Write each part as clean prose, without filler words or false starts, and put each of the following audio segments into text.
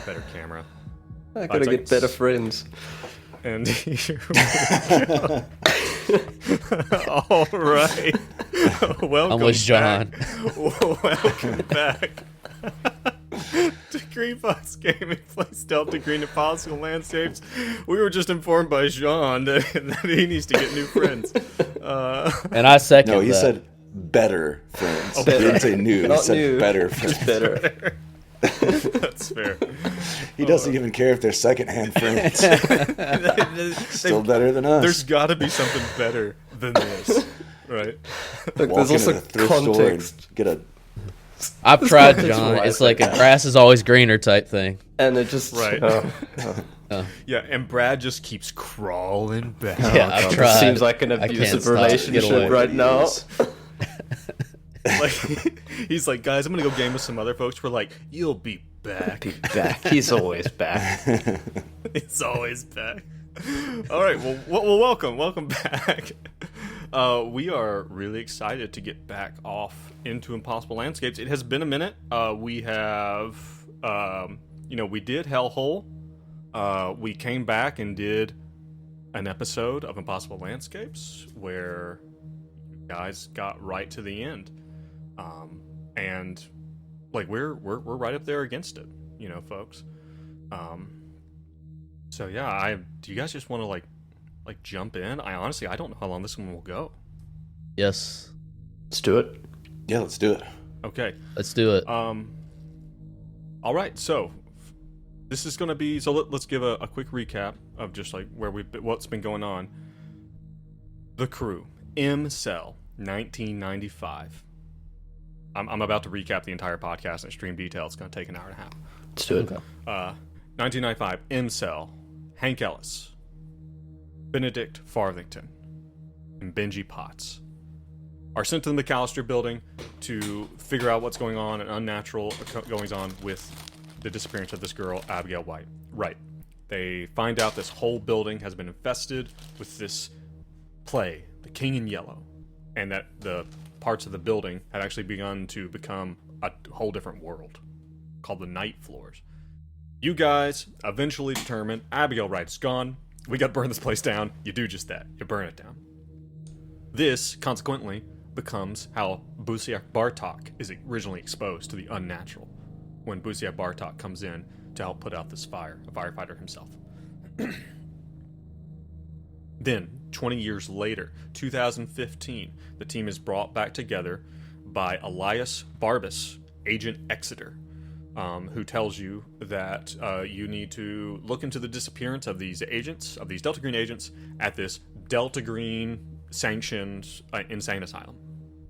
better camera. I gotta get better friends. And all right, welcome. I'm with John. Welcome back to Green Fox Gaming plays Delta Green Impossible Landscapes. We were just informed by Jean that he needs to get new friends. And I second No, he that. said better friends. Oh, He didn't say new. He Not said new. better friends. Just better. That's fair. He doesn't even care if they're secondhand friends. Still better than us. There's got to be something better than this, right? Look, Walk there's into also the thrift store and context. get a I've tried, context John. wise, It's like like a grass is always greener type thing. And it just... Right. oh. Yeah, and Brad just keeps crawling back. Yeah, I've This tried. seems like an I can't abusive stop. Get relationship away. right now. Like, he's like, guys, I'm gonna go game with some other folks. We're like, you'll be back. Back. He's always back. It's always back. All right, well, welcome back. We are really excited to get back off into Impossible Landscapes. It has been a minute. We have, we did Hellhole. We came back and did an episode of Impossible Landscapes where you guys got right to the end. And like we're right up there against it, folks. So yeah, do you guys just want to like jump in? I don't know how long this one will go. Yes. Let's do it. Yeah, let's do it. Okay. Let's do it. All right. So this is going to be. So let's give a quick recap of just like what's been going on. The Crew, M Cell, 1995. I'm about to recap the entire podcast in extreme detail. It's going to take an hour and a half. Let's do it. 1995, M Cell, Hank Ellis, Benedict Farthington, and Benji Potts are sent to the McAllister building to figure out what's going on and unnatural goings on with the disappearance of this girl, Abigail White. Right. They find out this whole building has been infested with this plague, the King in Yellow, and that the parts of the building had actually begun to become a whole different world called the Night Floors. You guys eventually determine Abigail Wright's gone. We got to burn this place down. You do just that. You burn it down. This, consequently, becomes how Busiak Bartok is originally exposed to the unnatural when Busiak Bartok comes in to help put out this fire, a firefighter himself. Then, 20 years later, 2015, the team is brought back together by Elias Barbas, Agent Exeter, who tells you that you need to look into the disappearance of these agents, of these Delta Green agents, at this Delta Green sanctioned insane asylum.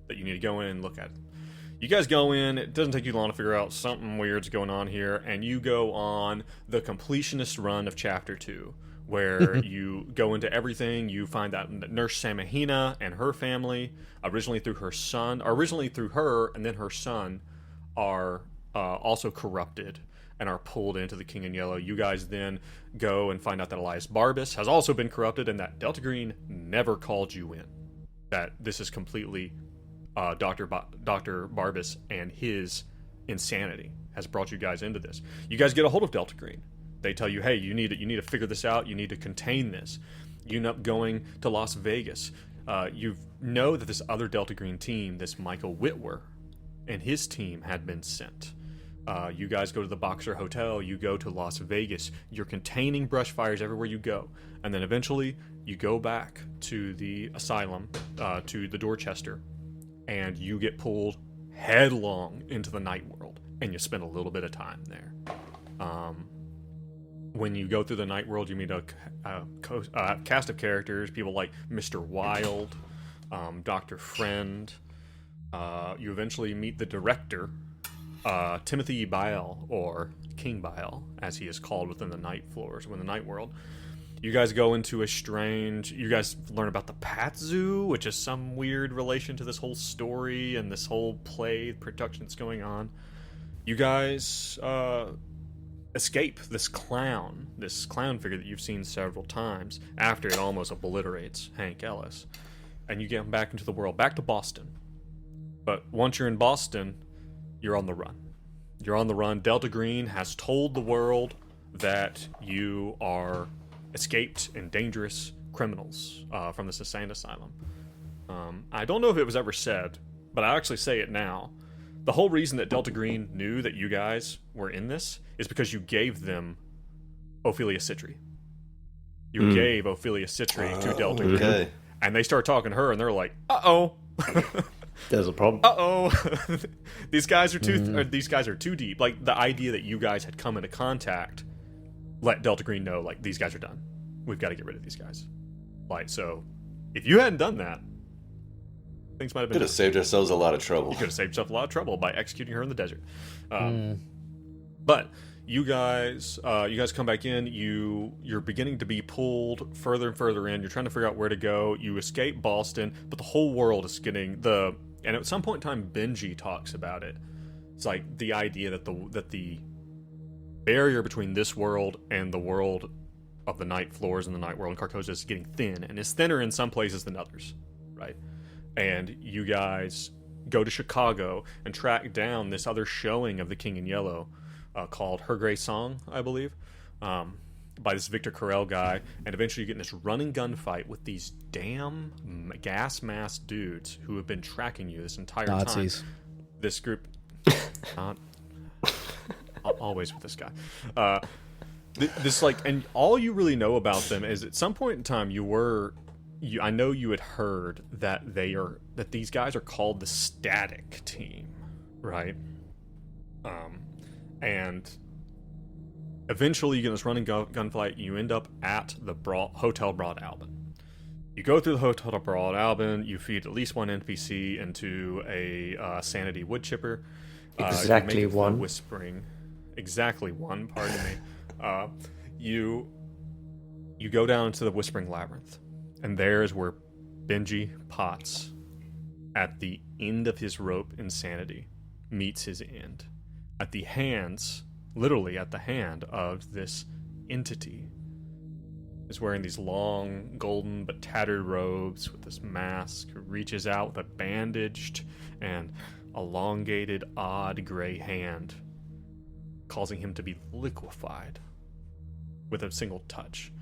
That you need to go in and look at. You guys go in, it doesn't take you long to figure out something weird's going on here, and you go on the completionist run of Chapter 2, where you go into everything. You find out that Nurse Samahina and her family, originally through her and then her son, are also corrupted and are pulled into the King in Yellow. You guys then go and find out that Elias Barbas has also been corrupted and that Delta Green never called you in. That this is completely Dr. Barbas and his insanity has brought you guys into this. You guys get a hold of Delta Green. They tell you, hey, you need to figure this out. You need to contain this. You end up going to Las Vegas. You know that this other Delta Green team, this Michael Whitwer, and his team had been sent. You guys go to the Boxer Hotel. You go to Las Vegas. You're containing brush fires everywhere you go. And then eventually you go back to the asylum, to the Dorchester, and you get pulled headlong into the night world. And you spend a little bit of time there. When you go through the night world, you meet a cast of characters, people like Mr. Wild, Dr. Friend. You eventually meet the director, Timothy Bile, or King Bile, as he is called within the night floors, within the night world. You guys go into you guys learn about the Pat Zoo, which is some weird relation to this whole story and this whole play production that's going on. You guys escape this clown figure that you've seen several times after it almost obliterates Hank Ellis. And you get back into the world, back to Boston. But once you're in Boston, you're on the run. You're on the run. Delta Green has told the world that you are escaped and dangerous criminals from this insane asylum. I don't know if it was ever said, but I'll actually say it now. The whole reason that Delta Green knew that you guys were in this is because you gave them Ophelia Citri. You gave Ophelia Citri to Delta Green. Okay. And they start talking to her, and they're like, "Uh-oh." There's a problem. Uh-oh. These guys are too deep. Like, the idea that you guys had come into contact let Delta Green know, like, these guys are done. We've got to get rid of these guys. Like, so, if you hadn't done that, things might have been Could have saved ourselves a lot of trouble. You could have saved yourself a lot of trouble by executing her in the desert. But you guys come back in. You're beginning to be pulled further and further in. You're trying to figure out where to go. You escape Boston, but the whole world is getting and at some point in time, Benji talks about it. It's like the idea that the barrier between this world and the world of the night floors and the night world in Carcosa is getting thin, and it's thinner in some places than others, right? And you guys go to Chicago and track down this other showing of the King in Yellow called Her Grey Song, I believe, by this Victor Carell guy. And eventually you get in this running gunfight with these damn gas-masked dudes who have been tracking you this entire Nazis. time. This group... not always with this guy. And all you really know about them is at some point in time I know you had heard that these guys are called the Static Team, right? And eventually you get this running gunfight. You end up at the Hotel Broad Albin. You go through the Hotel Broad Albin. You feed at least one NPC into a sanity wood chipper. Exactly one. Whispering. Exactly one. Pardon me. You go down into the Whispering Labyrinth. And there's where Benji Potts, at the end of his rope insanity, meets his end. Literally at the hand of this entity. Is wearing these long, golden but tattered robes with this mask, who reaches out with a bandaged and elongated, odd gray hand, causing him to be liquefied with a single touch.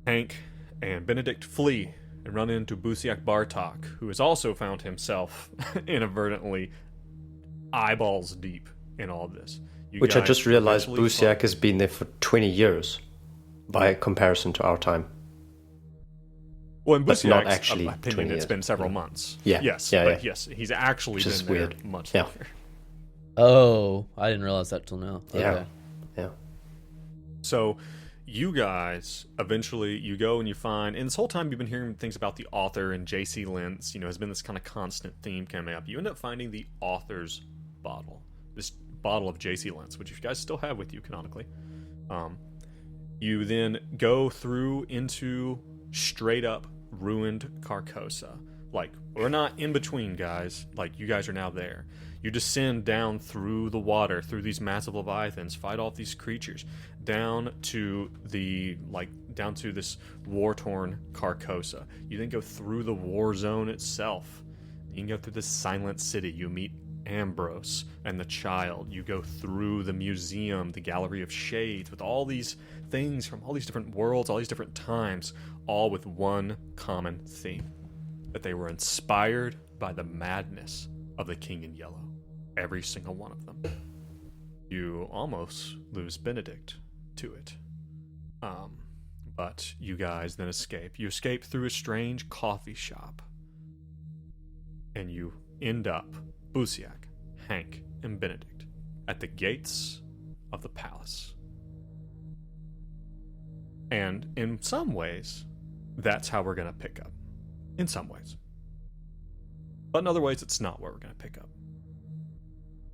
Hank and Benedict flee and run into Busiak Bartok, who has also found himself inadvertently eyeballs deep in all of this. Which I just realized Busiak has been there for 20 years by comparison to our time. Well, in But not Busiak's actually opinion, 20 it's years. been several months. Yeah. Yes, Yeah, but yeah. yes, he's actually Which is been there weird. much Yeah. longer. Oh, I didn't realize that till now. Okay. Yeah. So you guys eventually you go and you find, and this whole time you've been hearing things about the author and J.C. Lentz, has been this kind of constant theme coming up. You end up finding the author's bottle, this bottle of J.C. Lentz, which you guys still have with you canonically. You then go through into straight up ruined Carcosa. Like, we're not in between, guys. Like, you guys are now there. You descend down through the water, through these massive leviathans, fight off these creatures, down to this war-torn Carcosa. You then go through the war zone itself. You can go through the silent city. You meet Ambrose and the child. You go through the museum, the Gallery of Shades, with all these things from all these different worlds, all these different times, all with one common theme: that they were inspired by the madness of the King in Yellow. Every single one of them. You almost lose Benedict to it. But you guys then escape. You escape through a strange coffee shop. And you end up, Busiak, Hank, and Benedict, at the gates of the palace. And in some ways, that's how we're going to pick up. In some ways. But in other ways, it's not where we're going to pick up.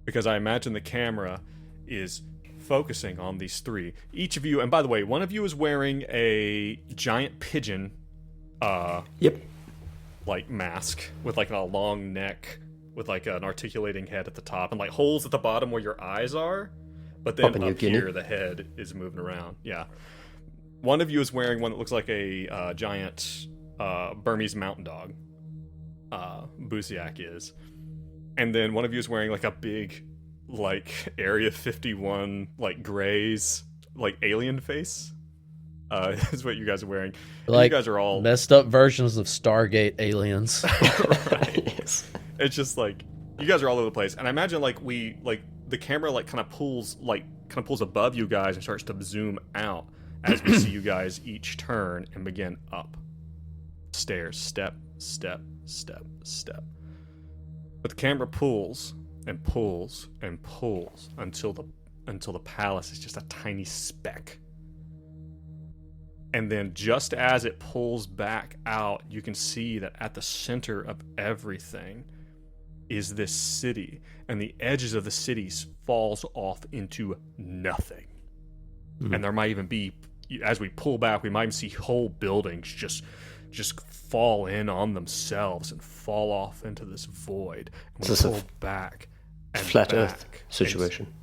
Because I imagine the camera is focusing on these three. Each of you, and by the way, one of you is wearing a giant pigeon like mask with like a long neck with like an articulating head at the top and like holes at the bottom where your eyes are, but then up here the head is moving around. Yeah. One of you is wearing one that looks like a giant Burmese mountain dog. Busiak is. And then one of you is wearing like a big like Area 51 like grays like alien face. Is what you guys are wearing. Like, you guys are all messed up versions of Stargate aliens. right. Yes. It's just like you guys are all over the place, and I imagine like the camera like kind of pulls above you guys and starts to zoom out as we see you guys each turn and begin up stairs, step, step, step, step. But the camera pulls and pulls and pulls until the palace is just a tiny speck. And then just as it pulls back out, you can see that at the center of everything is this city, and the edges of the cities falls off into nothing. And there might even be, as we pull back, we might even see whole buildings just fall in on themselves and fall off into this void. And we pull back and flat back. Earth situation.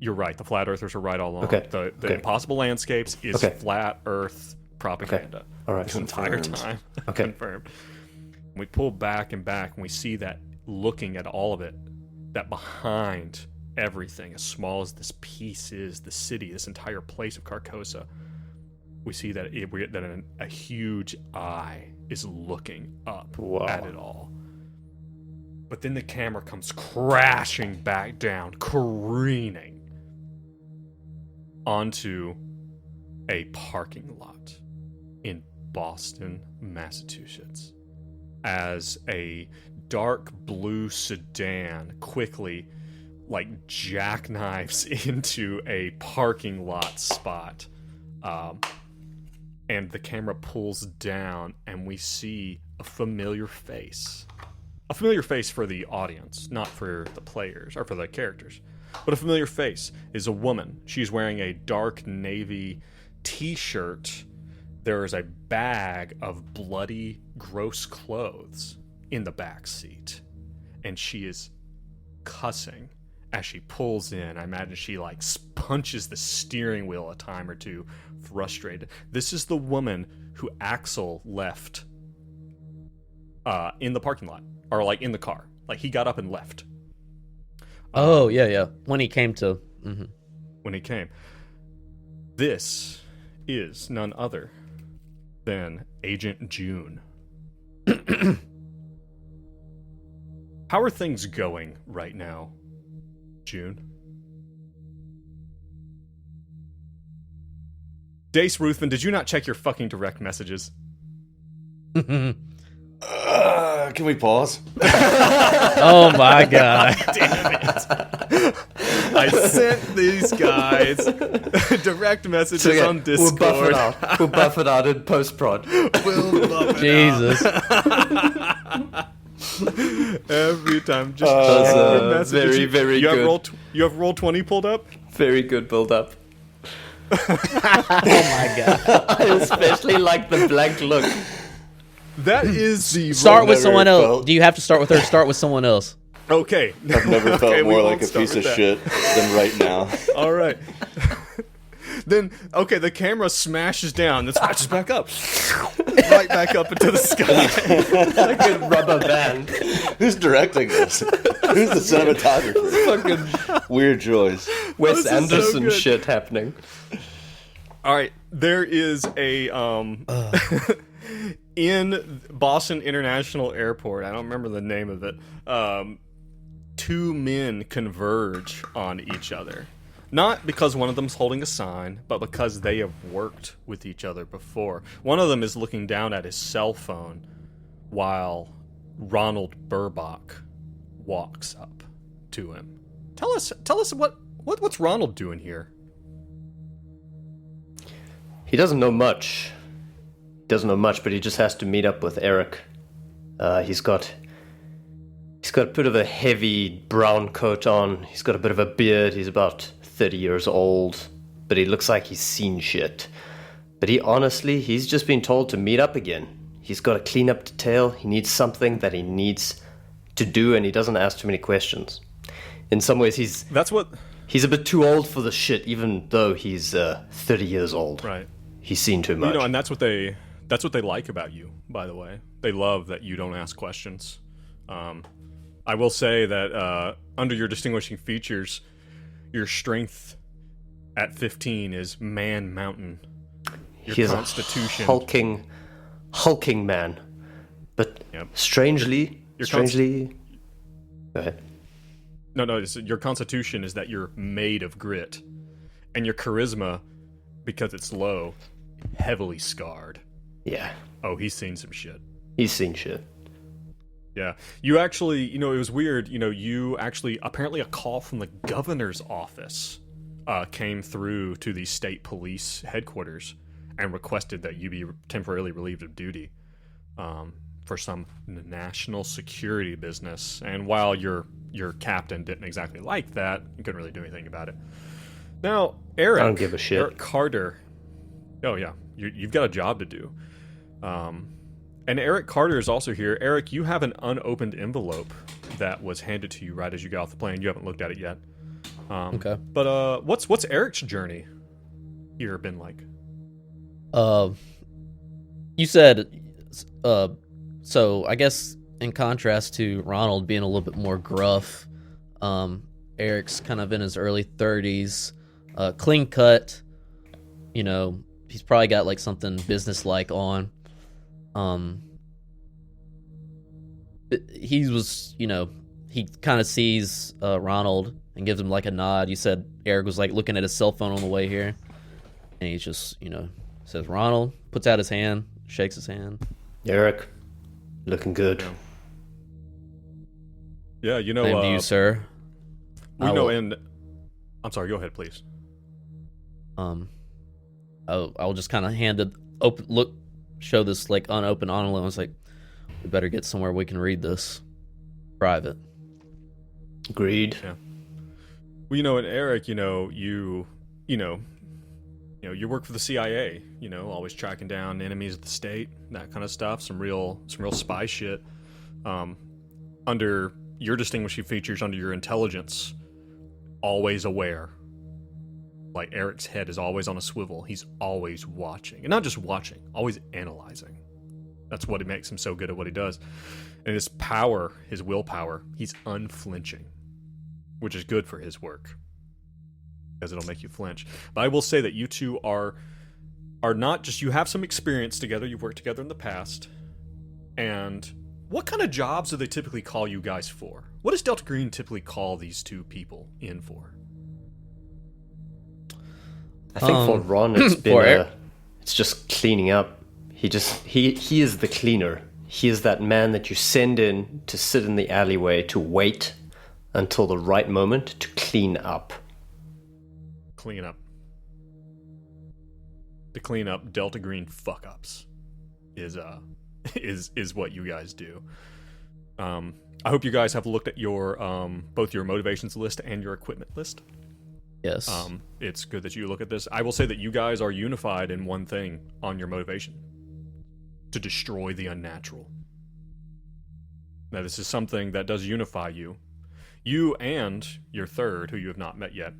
You're right. The flat earthers are right all along. Okay. The Impossible Landscapes is flat Earth propaganda. Okay. All right. This entire time. Okay. Confirmed. We pull back and back, and we see that looking at all of it, that behind everything, as small as this piece is, the city, this entire place of Carcosa, we see that a huge eye is looking up at it all. But then the camera comes crashing back down, careening onto a parking lot in Boston, Massachusetts, as a dark blue sedan quickly like jackknives into a parking lot spot, and the camera pulls down and we see a familiar face for the audience, not for the players or for the characters. But a familiar face is a woman. She's wearing a dark navy t-shirt. There is a bag of bloody, gross clothes in the back seat. And she is cussing as she pulls in. I imagine she like punches the steering wheel a time or two, frustrated. This is the woman who Axel left in the parking lot, or like in the car. Like he got up and left. Oh, yeah. When he came to... Mm-hmm. When he came. This is none other than Agent June. How are things going right now, June? Dace Ruthven, did you not check your fucking direct messages? Can we pause? Oh my god. Damn it. I sent these guys direct messages on Discord. We'll buff it out in post-prod. We'll buff it Jesus. Every time. Just That's very, very good. You have roll 20 pulled up? Very good build-up. Oh my god. I especially like the blank look. That is the... Start with someone else. Do you have to start with her? Start with someone else. Okay. I've never felt Okay, more we like a won't start piece with of that. shit than right now. All right. Then, okay, the camera smashes down, then smashes back up. Right back up into the sky. Like a rubber band. Who's directing this? Who's the cinematographer? Fucking Weird choice. Wes This is so Anderson good. shit happening. All right, there is a in Boston International Airport. I don't remember the name of it. Two men converge on each other, not because one of them's holding a sign, but because they have worked with each other before. One of them is looking down at his cell phone while Ronald Burbach walks up to him. Tell us what's Ronald doing here? He doesn't know much. But he just has to meet up with Eric. He's got a bit of a heavy brown coat on. He's got a bit of a beard. He's about 30 years old, but he looks like he's seen shit. But he's just been told to meet up again. He's got a cleanup detail. He needs something that he needs to do, and he doesn't ask too many questions. In some ways, he's a bit too old for the shit, even though he's 30 years old. Right. He's seen too much. And that's what they like about you, by the way. They love that you don't ask questions. I I will say that under your distinguishing features, your strength at 15 is man mountain. Your He is constitution, a hulking man. But strangely, go ahead. No, your constitution is that you're made of grit, and your charisma, because it's low, heavily scarred. Yeah. Oh, he's seen some shit. He's seen shit. Yeah. You actually, it was weird, you actually, apparently a call from the governor's office came through to the state police headquarters and requested that you be temporarily relieved of duty for some national security business. And while your captain didn't exactly like that, you couldn't really do anything about it. Now, Eric, I don't give a shit. Eric Carter. Oh yeah, you've got a job to do. And Eric Carter is also here. Eric, you have an unopened envelope that was handed to you right as you got off the plane. You haven't looked at it yet. Okay. But what's Eric's journey here been like? You said, so I guess in contrast to Ronald being a little bit more gruff, Eric's kind of in his early 30s, clean cut. He's probably got like something business-like on. He was, he kind of sees Ronald and gives him like a nod. You said Eric was like looking at his cell phone on the way here, and he just, says Ronald, puts out his hand, shakes his hand. Eric, looking good. Yeah, Same to you, sir. And I'm sorry. Go ahead, please. I'll just kind of hand it open, show this like unopened envelope. It's like, we better get somewhere we can read this private. Agreed. Yeah. Well, and Eric, you work for the CIA. Always tracking down enemies of the state, that kind of stuff. Some real spy shit. Under your distinguishing features, under your intelligence, always aware. Like Eric's head is always on a swivel. He's always watching, and not just watching, always analyzing. That's what makes him so good at what he does. And his power, his willpower, he's unflinching, which is good for his work, because it'll make you flinch. But I will say that you two are not just, you have some experience together, you've worked together in the past, and what kind of jobs do they typically call you guys for? What does Delta Green typically call these two people in for? I think for Ron, it's been it's just cleaning up. He is the cleaner. He is that man that you send in to sit in the alleyway to wait until the right moment to clean up. Clean up. To clean up Delta Green fuck ups is what you guys do. I hope you guys have looked at your both your motivations list and your equipment list. Yes. It's good that you look at this. I will say that you guys are unified in one thing on your motivation: to destroy the unnatural. Now, this is something that does unify you. You and your third, who you have not met yet,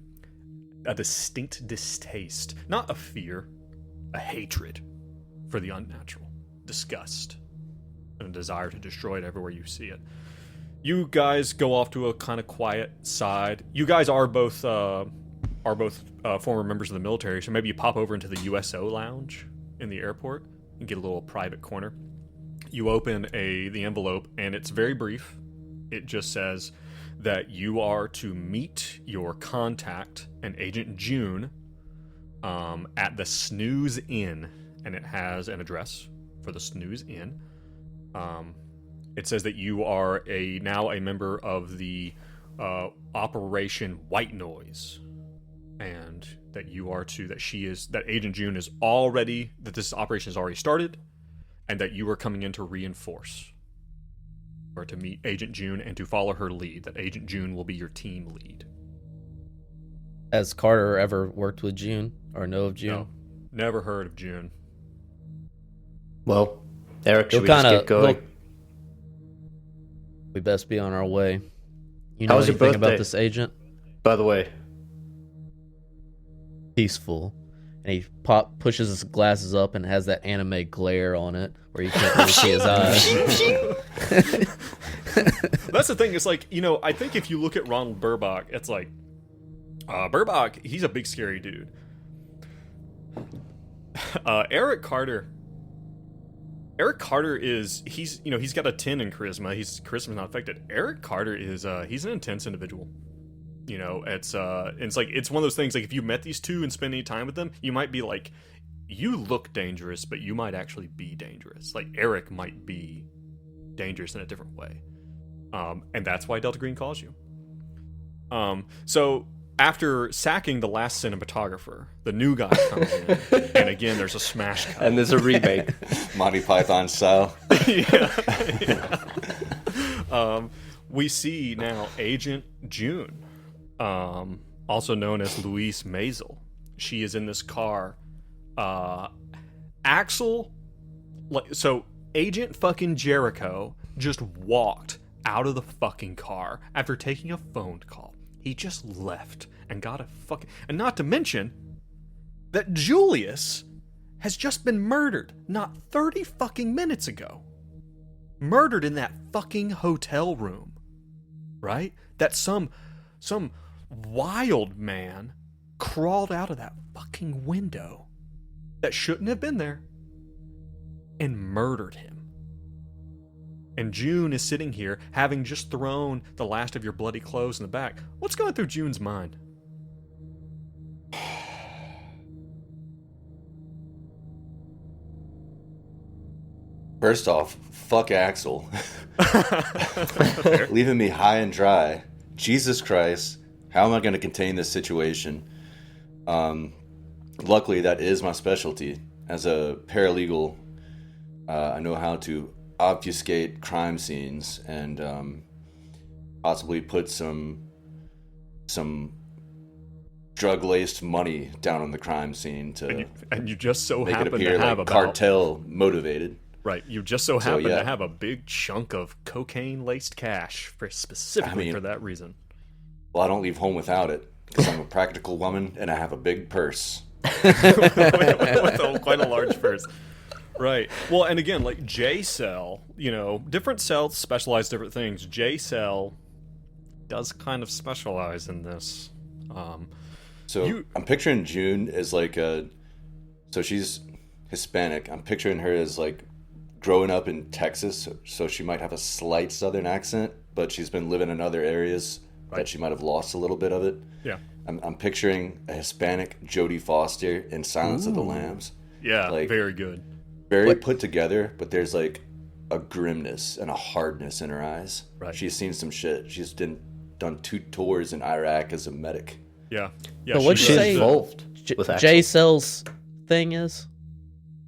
a distinct distaste, not a fear, a hatred for the unnatural, disgust, and a desire to destroy it everywhere you see it. You guys go off to a kind of quiet side. You guys are both former members of the military, so maybe you pop over into the USO lounge in the airport and get a little private corner. You open the envelope, and it's very brief. It just says that you are to meet your contact, an Agent June, at the Snooze Inn, and it has an address for the Snooze Inn. It says that you are now a member of the Operation White Noise, and that that Agent June is already, that this operation has already started, and that you are coming in to reinforce, or to meet Agent June and to follow her lead, that Agent June will be your team lead. Has Carter ever worked with June or know of June? No, never heard of June. Well, Eric, should we just get going? We best be on our way. You know How was your anything about birthday? this agent? By the way, Peaceful. And he pushes his glasses up and has that anime glare on it where you can't really see his eyes. That's the thing. It's like, I think if you look at Ronald Burbach, it's like, Burbach, he's a big scary dude. Eric Carter is, he's got a 10 in charisma. Charisma's not affected. Eric Carter is, he's an intense individual. It's like, it's one of those things, like, if you met these two and spend any time with them, you might be like, you look dangerous, but you might actually be dangerous. Like, Eric might be dangerous in a different way. And that's why Delta Green calls you. So after sacking the last cinematographer, the new guy comes in, and again, there's a smash cut. And there's a remake. Monty Python style. Yeah. We see now Agent June, also known as Louise Maisel. She is in this car. Axel, so Agent fucking Jericho just walked out of the fucking car after taking a phone call. He just left and got a fucking... And not to mention that Julius has just been murdered not 30 fucking minutes ago. Murdered in that fucking hotel room. Right? That some wild man crawled out of that fucking window that shouldn't have been there and murdered him. And June is sitting here, having just thrown the last of your bloody clothes in the back. What's going through June's mind? First off, fuck Axel. Leaving me high and dry. Jesus Christ, how am I going to contain this situation? Luckily, that is my specialty. As a paralegal, I know how to obfuscate crime scenes and possibly put some drug-laced money down on the crime scene to and you just so make it happen appear to have like about cartel motivated. Right, you just so happen to have a big chunk of cocaine-laced cash specifically for that reason. Well, I don't leave home without it because I'm a practical woman and I have a big purse. with quite a large purse. Right. Well, and again, like J-Cell, different cells specialize different things. J-Cell does kind of specialize in this. I'm picturing June as like so she's Hispanic. I'm picturing her as like growing up in Texas, so she might have a slight Southern accent, but she's been living in other areas that she might have lost a little bit of it. Yeah. I'm picturing a Hispanic Jodie Foster in Silence of the Lambs. Yeah, like, very good. Very put together, but there's like a grimness and a hardness in her eyes. Right. She's seen some shit. She's done 2 tours in Iraq as a medic. Yeah. So what'd you say involved with Axel. J-Cell's thing is?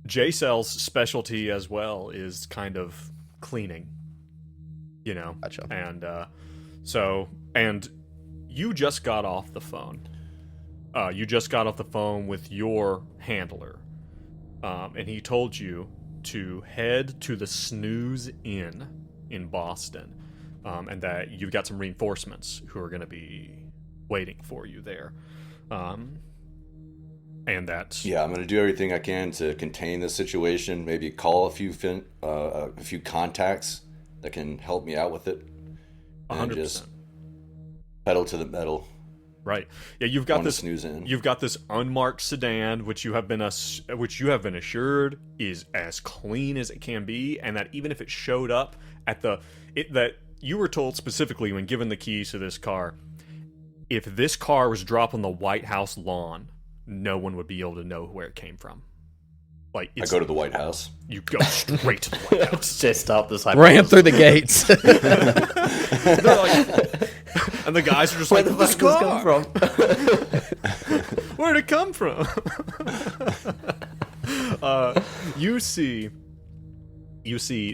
J-Cell's specialty as well is kind of cleaning. Gotcha. And and you just got off the phone. You just got off the phone with your handler. And he told you to head to the Snooze Inn in Boston, and that you've got some reinforcements who are going to be waiting for you there. And that's... Yeah, I'm going to do everything I can to contain the situation, maybe call a few contacts that can help me out with it, and 100%. just pedal to the metal. Right. Yeah, you've got this. Snooze in. You've got this unmarked sedan, which you have been assured is as clean as it can be, and that even if it showed up at that you were told specifically when given the keys to this car, if this car was dropped on the White House lawn, no one would be able to know where it came from. Like, I go to the White House. You go straight to the White House. Just stop this. Ram through the gates. They're like, and the guys are just Where like, the fuck did this come from? Where'd it come from? You see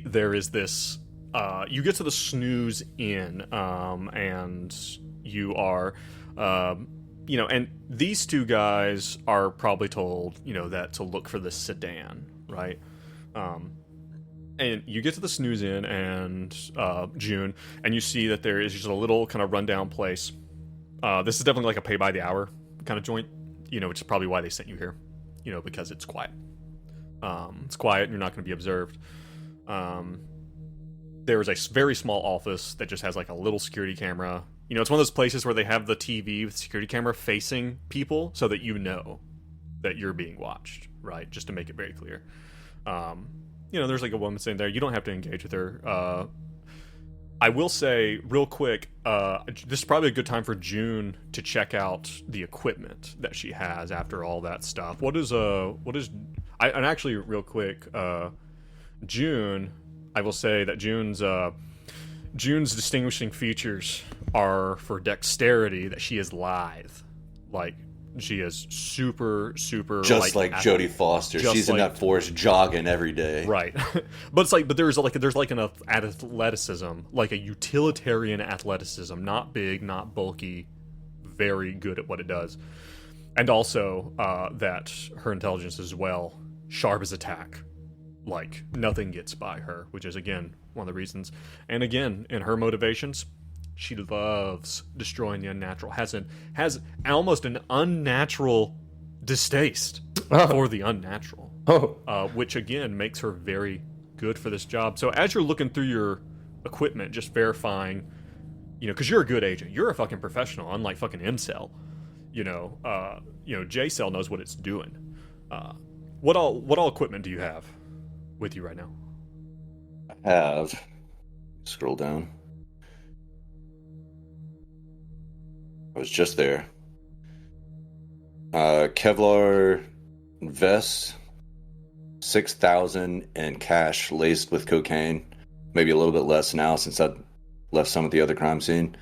there is this, you get to the Snooze Inn, and you are, and these two guys are probably told, that to look for the sedan, right? And you get to the Snooze Inn and June, and you see that there is just a little kind of rundown place. This is definitely like a pay-by-the-hour kind of joint, which is probably why they sent you here, because it's quiet. It's quiet and you're not going to be observed. there's a very small office that just has like a little security camera. You know, it's one of those places where they have the TV with security camera facing people so that you know that you're being watched, right? Just to make it very clear. You know, there's like a woman sitting there. You don't have to engage with her. I will say real quick, this is probably a good time for June to check out the equipment that she has after all that stuff. And actually real quick, June, I will say that June's distinguishing features are for dexterity, that she is lithe. Like, she is super just like Jodie Foster. She's in that forest jogging every day, right? but there's an athleticism, like a utilitarian athleticism, not big, not bulky, very good at what it does, and also that her intelligence as well, sharp as attack, like nothing gets by her, which is again one of the reasons. And again, in her motivations, she loves destroying the unnatural. Has almost an unnatural distaste for the unnatural, which again makes her very good for this job. So as you're looking through your equipment, just verifying, you know, because you're a good agent, you're a fucking professional, unlike fucking M-Cell. J-Cell knows what it's doing. What all equipment do you have with you right now? I have. Scroll down. I was just there. Kevlar vest, 6,000 in cash laced with cocaine. Maybe a little bit less now since I left some at the other crime scene.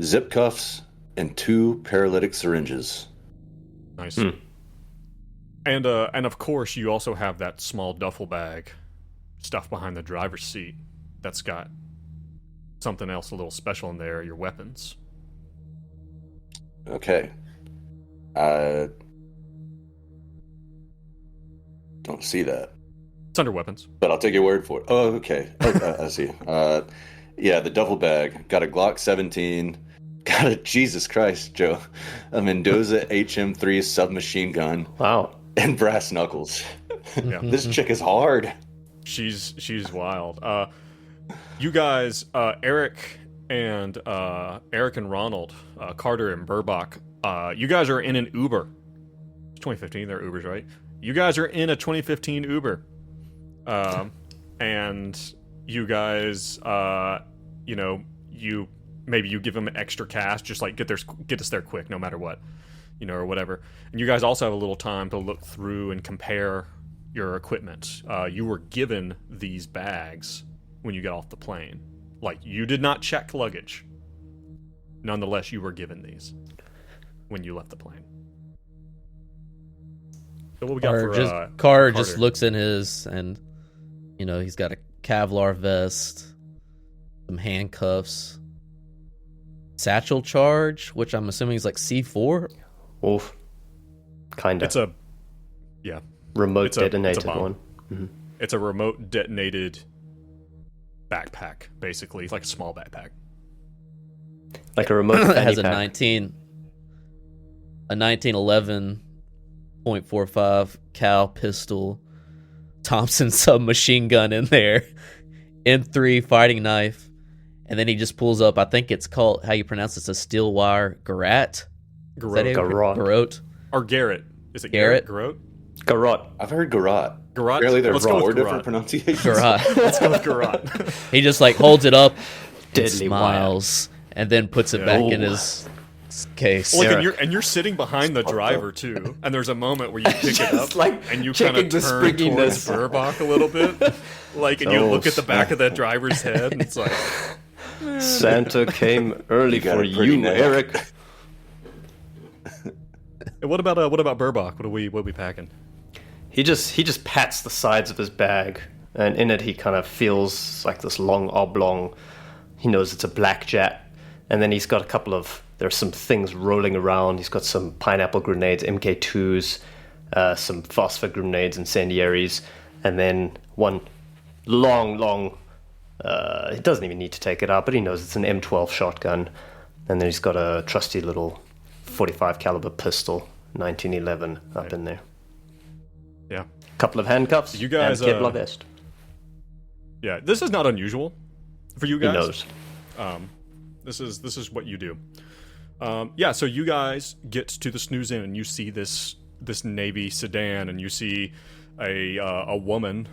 Zip cuffs and 2 paralytic syringes. Nice. And of course you also have that small duffel bag stuffed behind the driver's seat that's got something else a little special in there, your weapons. Okay. Don't see that. It's under weapons. But I'll take your word for it. Oh, okay. I see. Yeah, the duffel bag. Got a Glock 17. Got a, Jesus Christ, Joe. A Mendoza HM3 submachine gun. Wow. And brass knuckles. Yeah. This chick is hard. She's wild. You guys, Eric and Ronald, Carter and Burbach, you guys are in an Uber. It's 2015, they're Ubers, right? You guys are in a 2015 Uber. And you guys, you give them extra cash, just like get us there quick, no matter what, or whatever. And you guys also have a little time to look through and compare your equipment. You were given these bags when you got off the plane. Like, you did not check luggage. Nonetheless, you were given these when you left the plane. So what we got Carter just looks in his, and he's got a Kevlar vest, some handcuffs, satchel charge, which I'm assuming is like C4. Oof. Kinda. It's a remote detonated one. Mm-hmm. It's a remote detonated backpack, basically, like a small backpack, like a remote. It has a 1911.45 cal pistol, Thompson submachine gun in there, M3 fighting knife, and then he just pulls up. I think it's called, how you pronounce it, a steel wire garrote. Garrote. Or Garrett. Is it Garrett? Garrote. I've heard garrote. Garrote. Apparently there's Let's go four with different pronunciations. Garrote. Let's go with garrote. He just like holds it up, Deadly smiles, and then puts it back in his case. Well, like, and you're sitting behind the driver too, and there's a moment where you pick it up, like, and you kind of turn towards Burbach a little bit, like, and you look at the back of that driver's head, and it's like, Santa came early for you, Eric. And what about Burbach? What are we packing? He just pats the sides of his bag, and in it he kind of feels like this long oblong. He knows it's a blackjack, and then he's got there's some things rolling around. He's got some pineapple grenades, MK2s, some phosphor grenades, incendiaries, and then one long. He doesn't even need to take it out, but he knows it's an M12 shotgun, and then he's got a trusty little 45 caliber pistol, 1911 up in there. Yeah. Couple of handcuffs. You guys, and Kevlar vest. Yeah, this is not unusual for you guys. He knows. This is what you do. Yeah, so you guys get to the Snooze Inn and you see this Navy sedan, and you see a woman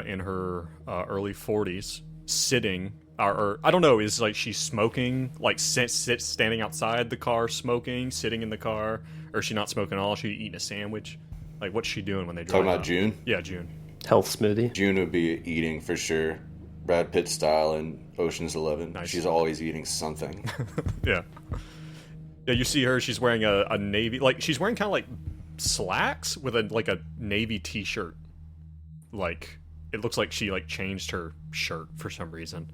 in her early 40s sitting, or I don't know, is like she's smoking, like standing outside the car smoking, sitting in the car, or is she not smoking at all? Is she eating a sandwich? Like, what's she doing when they drive? Talking about June? Yeah, June. Health smoothie. June would be eating for sure. Brad Pitt style in Ocean's 11. Nice. She's always eating something. Yeah. Yeah, you see her, she's wearing a navy, like, she's wearing kind of like slacks with a navy t-shirt. Like, it looks like she like changed her shirt for some reason.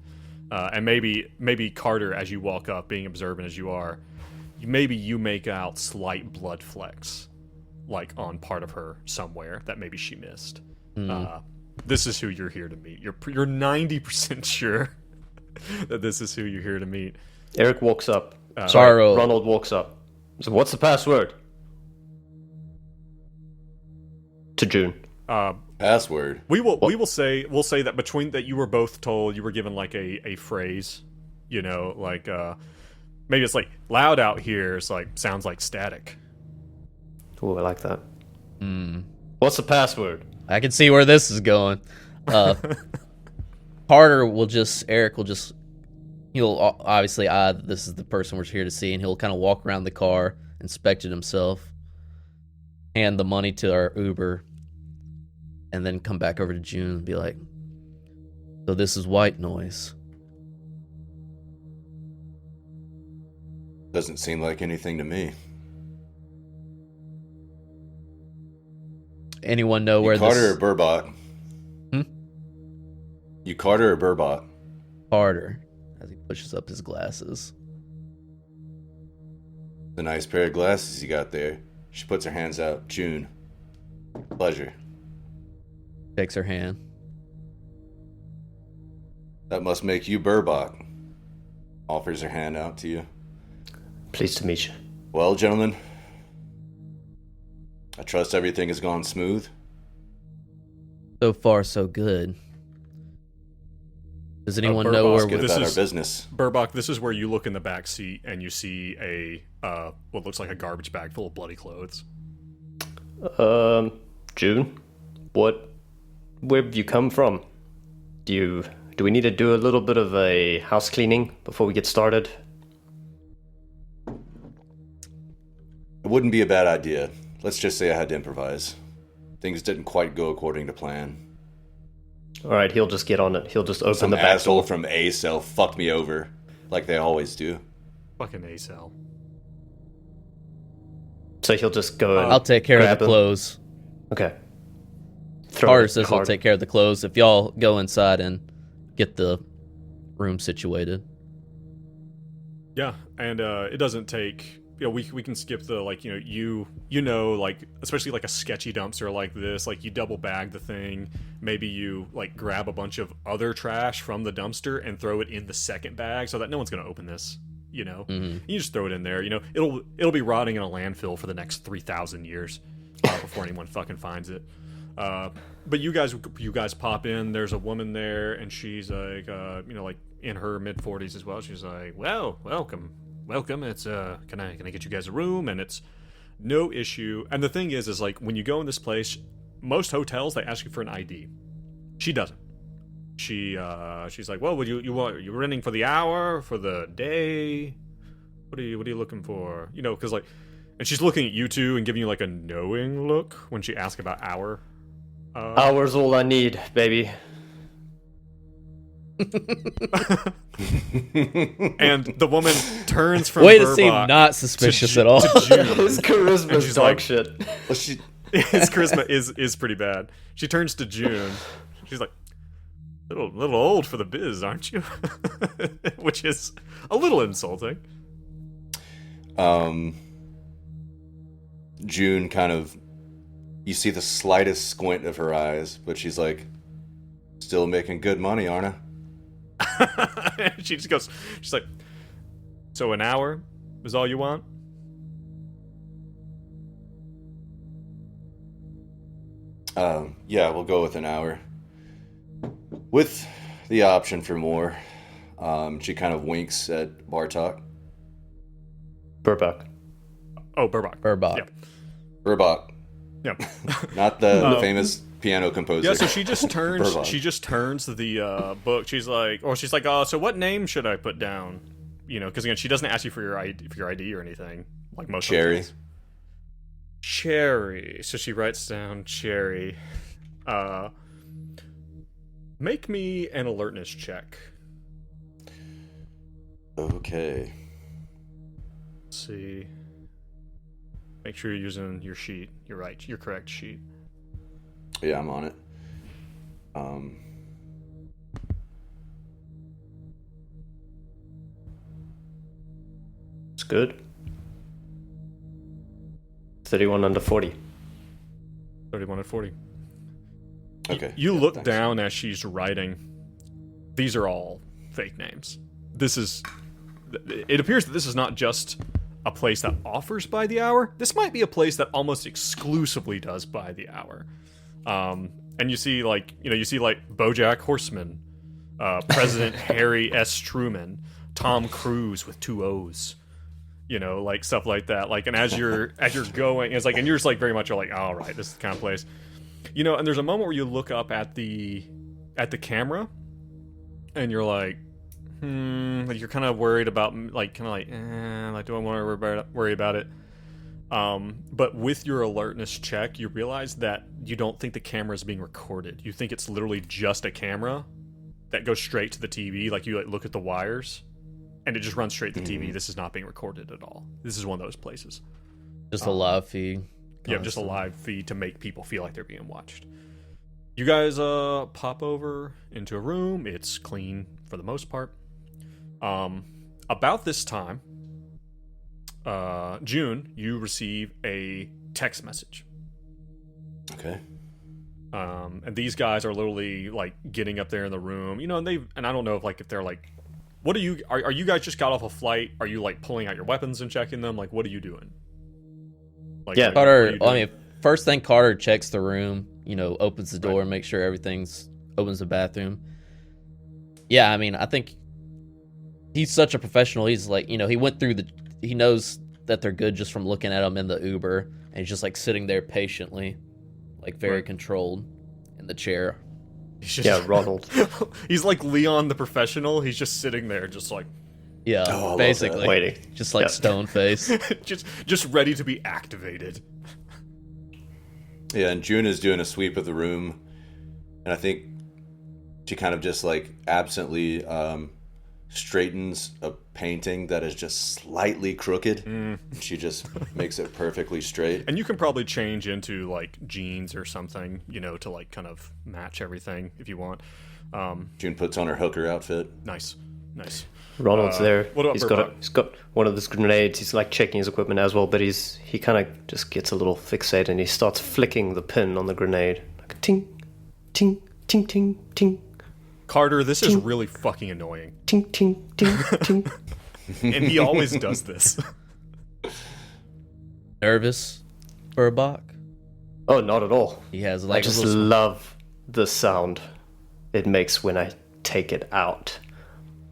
And maybe Carter, as you walk up, being observant as you are, maybe you make out slight blood flecks, like on part of her somewhere that maybe she missed. This is who you're here to meet. You're 90% sure that this is who you're here to meet. Eric walks up. Sorry, Ronald walks up. So what's the password? To June. Password. We'll say that between that you were both told, you were given like a phrase, you know, like maybe it's like loud out here. It's like sounds like static. Oh, I like that. What's the password? I can see where this is going. Carter will just, Eric will just, he'll obviously this is the person we're here to see, and he'll kind of walk around the car, inspect it himself, hand the money to our Uber, and then come back over to June and be like, so this is white noise. Doesn't seem like anything to me. Anyone know where Carter this... or Burbach? You Carter or Burbach? Carter, as he pushes up his glasses. The nice pair of glasses you got there. She puts her hands out. June. Pleasure. Takes her hand. That must make you Burbach. Offers her hand out to you. Pleased to meet you. Well, gentlemen, I trust everything has gone smooth. So far, so good. Does anyone know Burbach, where Get we're... about our business. Burbach, this is where you look in the back seat and you see what looks like a garbage bag full of bloody clothes. June, where have you come from? Do we need to do a little bit of a house cleaning before we get started? It wouldn't be a bad idea. Let's just say I had to improvise. Things didn't quite go according to plan. All right, he'll just get on it. He'll just open Some the back asshole door. from A cell fucked me over, like they always do. Fucking A-cell. So he'll just go and I'll take care of grab the him. clothes. Okay. Carter says he'll Carter. take care of the clothes if y'all go inside and get the room situated. Yeah, and it doesn't take. You know, we can skip the like you know like especially like a sketchy dumpster like this, like you double bag the thing, maybe you like grab a bunch of other trash from the dumpster and throw it in the second bag so that no one's gonna open this. You know, you just throw it in there. You know, it'll be rotting in a landfill for the next 3,000 years before anyone fucking finds it. But you guys pop in. There's a woman there, and she's like like in her mid-40s as well. She's like, well, welcome. It's can I get you guys a room? And it's no issue. And the thing is like when you go in this place, most hotels they ask you for an ID. She doesn't. She's like, well, you renting for the hour, for the day? What are you looking for? You know, because like, and she's looking at you two and giving you like a knowing look when she asks about hour. Hour's all I need, baby. And the woman turns from Way to Burbach seem not suspicious to at all. June. His charisma's she's dog like- shit. Well, she His charisma is pretty bad. She turns to June. She's like, little old for the biz, aren't you? Which is a little insulting. June kind of, you see the slightest squint of her eyes, but she's like, still making good money, aren't I? She just goes, she's like, so an hour is all you want? Yeah, we'll go with an hour. With the option for more. She kind of winks at Bartok. Burbach. Oh, Burbach. Burbach. Yep. Burbach, Yep. not the famous piano composer. Yeah, so she just turns. Burbach. She just turns the book. She's like, so what name should I put down? You know, because again, she doesn't ask you for your ID or anything like most Cherry. hotels. Cherry. So she writes down Cherry. Make me an alertness check. Okay. Let's see. Make sure you're using your sheet. You're right. Your correct sheet. Yeah, I'm on it. It's good. 31 under 40. 31 and 40. Okay. You Yeah, look thanks. down as she's writing. These are all fake names. It appears that this is not just a place that offers by the hour. This might be a place that almost exclusively does by the hour. And you see BoJack Horseman, President Harry S. Truman, Tom Cruise with 2 O's. You know, like stuff like that. Like, and as you're going, it's like, and you're just like very much like, all right, this is the kind of place. You know, and there's a moment where you look up at the camera, and you're like, like you're kind of worried about, like, do I want to worry about it? But with your alertness check, you realize that you don't think the camera is being recorded. You think it's literally just a camera that goes straight to the TV. Like, you look at the wires, and it just runs straight to the TV. This is not being recorded at all. This is one of those places. Just a live feed. Yeah, just a live feed to make people feel like they're being watched. You guys pop over into a room. It's clean for the most part. About this time, June, you receive a text message. Okay. And these guys are literally like getting up there in the room, you know, and I don't know if they're like, what are you guys just got off a flight? Are you like pulling out your weapons and checking them? Like, what are you doing? Like, Yeah, Carter, first thing, Carter checks the room, you know, opens the door, makes sure opens the bathroom. Yeah, I mean, I think he's such a professional. He's like, you know, he knows that they're good just from looking at them in the Uber, and he's just like sitting there patiently, like very controlled in the chair. Ronald. He's like Leon the professional. He's just sitting there, just like, yeah, I love basically that. Waiting. just like stone face. just ready to be activated. Yeah, and June is doing a sweep of the room, and I think she kind of just like absently straightens a painting that is just slightly crooked. She just makes it perfectly straight. And you can probably change into like jeans or something, you know, to like kind of match everything if you want. June puts on her hooker outfit. Nice. Ronald's there. What about He's got one of those grenades. He's like checking his equipment as well, but he kind of just gets a little fixated and he starts flicking the pin on the grenade. Like a ting, ting, ting, ting, ting, Carter, this is really fucking annoying. ting, ting, ting, ting. And he always does this. Nervous, Burbach? Oh, not at all. He has I like just love the sound it makes when I take it out.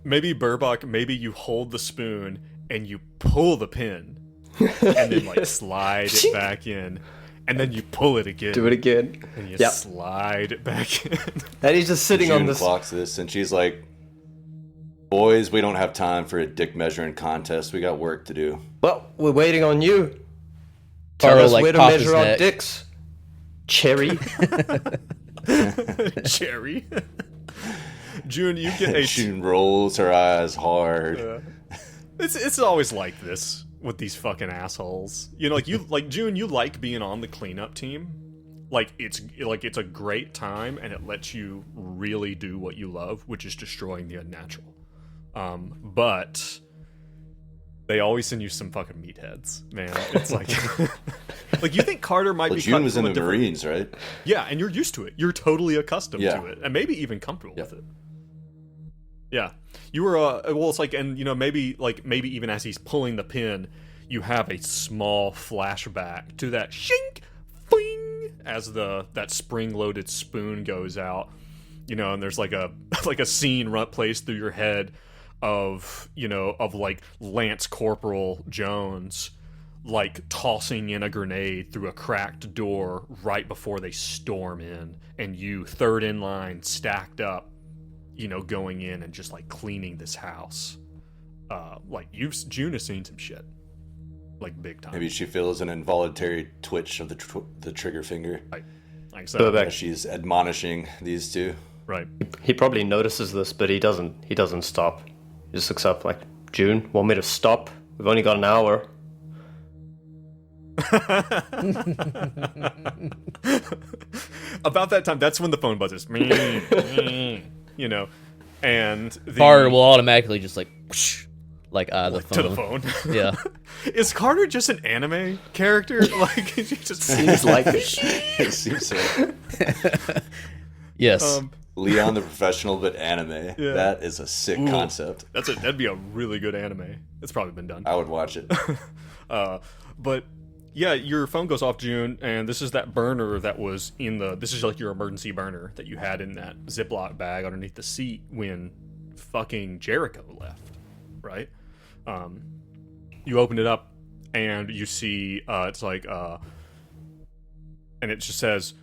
Maybe Burbach, maybe you hold the spoon and you pull the pin and then like slide it back in, and then you pull it again. Do it again. And you Yep. slide it back in. And he's just sitting on June this. clocks this, and she's like, "Boys, we don't have time for a dick measuring contest. We got work to do." Well, we're waiting on you. Tell Carter, us like, where to pop his measure our neck. dicks. Cherry. Cherry. June, you get a June rolls her eyes hard. It's always like this with these fucking assholes. You know, like June, you like being on the cleanup team. Like it's a great time, and it lets you really do what you love, which is destroying the unnatural. But they always send you some fucking meatheads, man. It's like, like you think Carter might Well, be. June cut was from in a the different- Marines, right? Yeah, and you're used to it. You're totally accustomed Yeah. to it, and maybe even comfortable Yeah. with it. Yeah, you were. Well, it's like, and you know, maybe even as he's pulling the pin, you have a small flashback to that shink, fing, as that spring-loaded spoon goes out, and there's like a like a scene plays through your head of like Lance Corporal Jones like tossing in a grenade through a cracked door right before they storm in, and you third in line stacked up, going in and just like cleaning this house. Like June has seen some shit, like big time. Maybe she feels an involuntary twitch of the trigger finger. Like so, as she's admonishing these two. Right. He probably notices this, but he doesn't stop. He just looks up like, June, want me to stop? We've only got an hour. About that time, that's when the phone buzzes. And Carter will automatically just like whoosh, like out of the phone. To the phone. Yeah. Is Carter just an anime character? Like, he just Seems like it. It seems so. Yes. Um, Leon the Professional, but anime. Yeah. That is a sick concept. That'd be a really good anime. It's probably been done. I would watch it. But yeah, your phone goes off, June, and this is that burner that was this is like your emergency burner that you had in that Ziploc bag underneath the seat when fucking Jericho left, right? You open it up and you see it's like and it just says,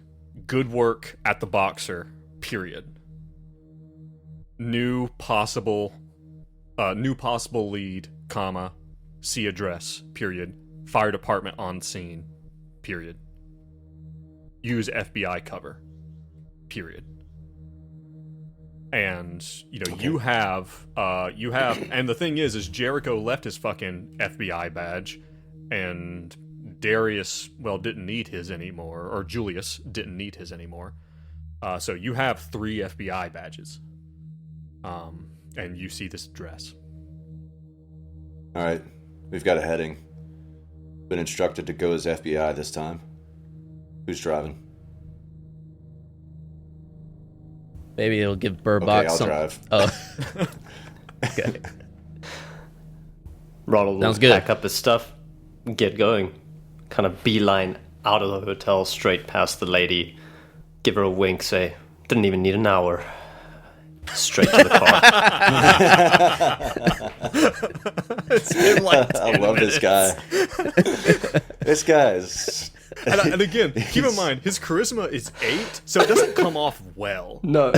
"Good work at the Boxer, period. New possible lead, comma, see address, period. Fire department on scene, period. Use FBI cover, period." And you have and the thing is Jericho left his fucking FBI badge, and Darius didn't need his anymore, or Julius didn't need his anymore. So you have 3 FBI badges, and you see this address. All right, we've got a heading. Been instructed to go as FBI this time. Who's driving? Maybe it'll give Burbach Okay, I'll some. drive. Oh. Okay. Ronald will Sounds good. pack up his stuff and get going. Kind of beeline out of the hotel, straight past the lady. Give her a wink, say, didn't even need an hour. Straight to the car. It's been like 10 I love minutes. this guy. This guy is... And again, keep in mind, his charisma is 8, so it doesn't come off well. No.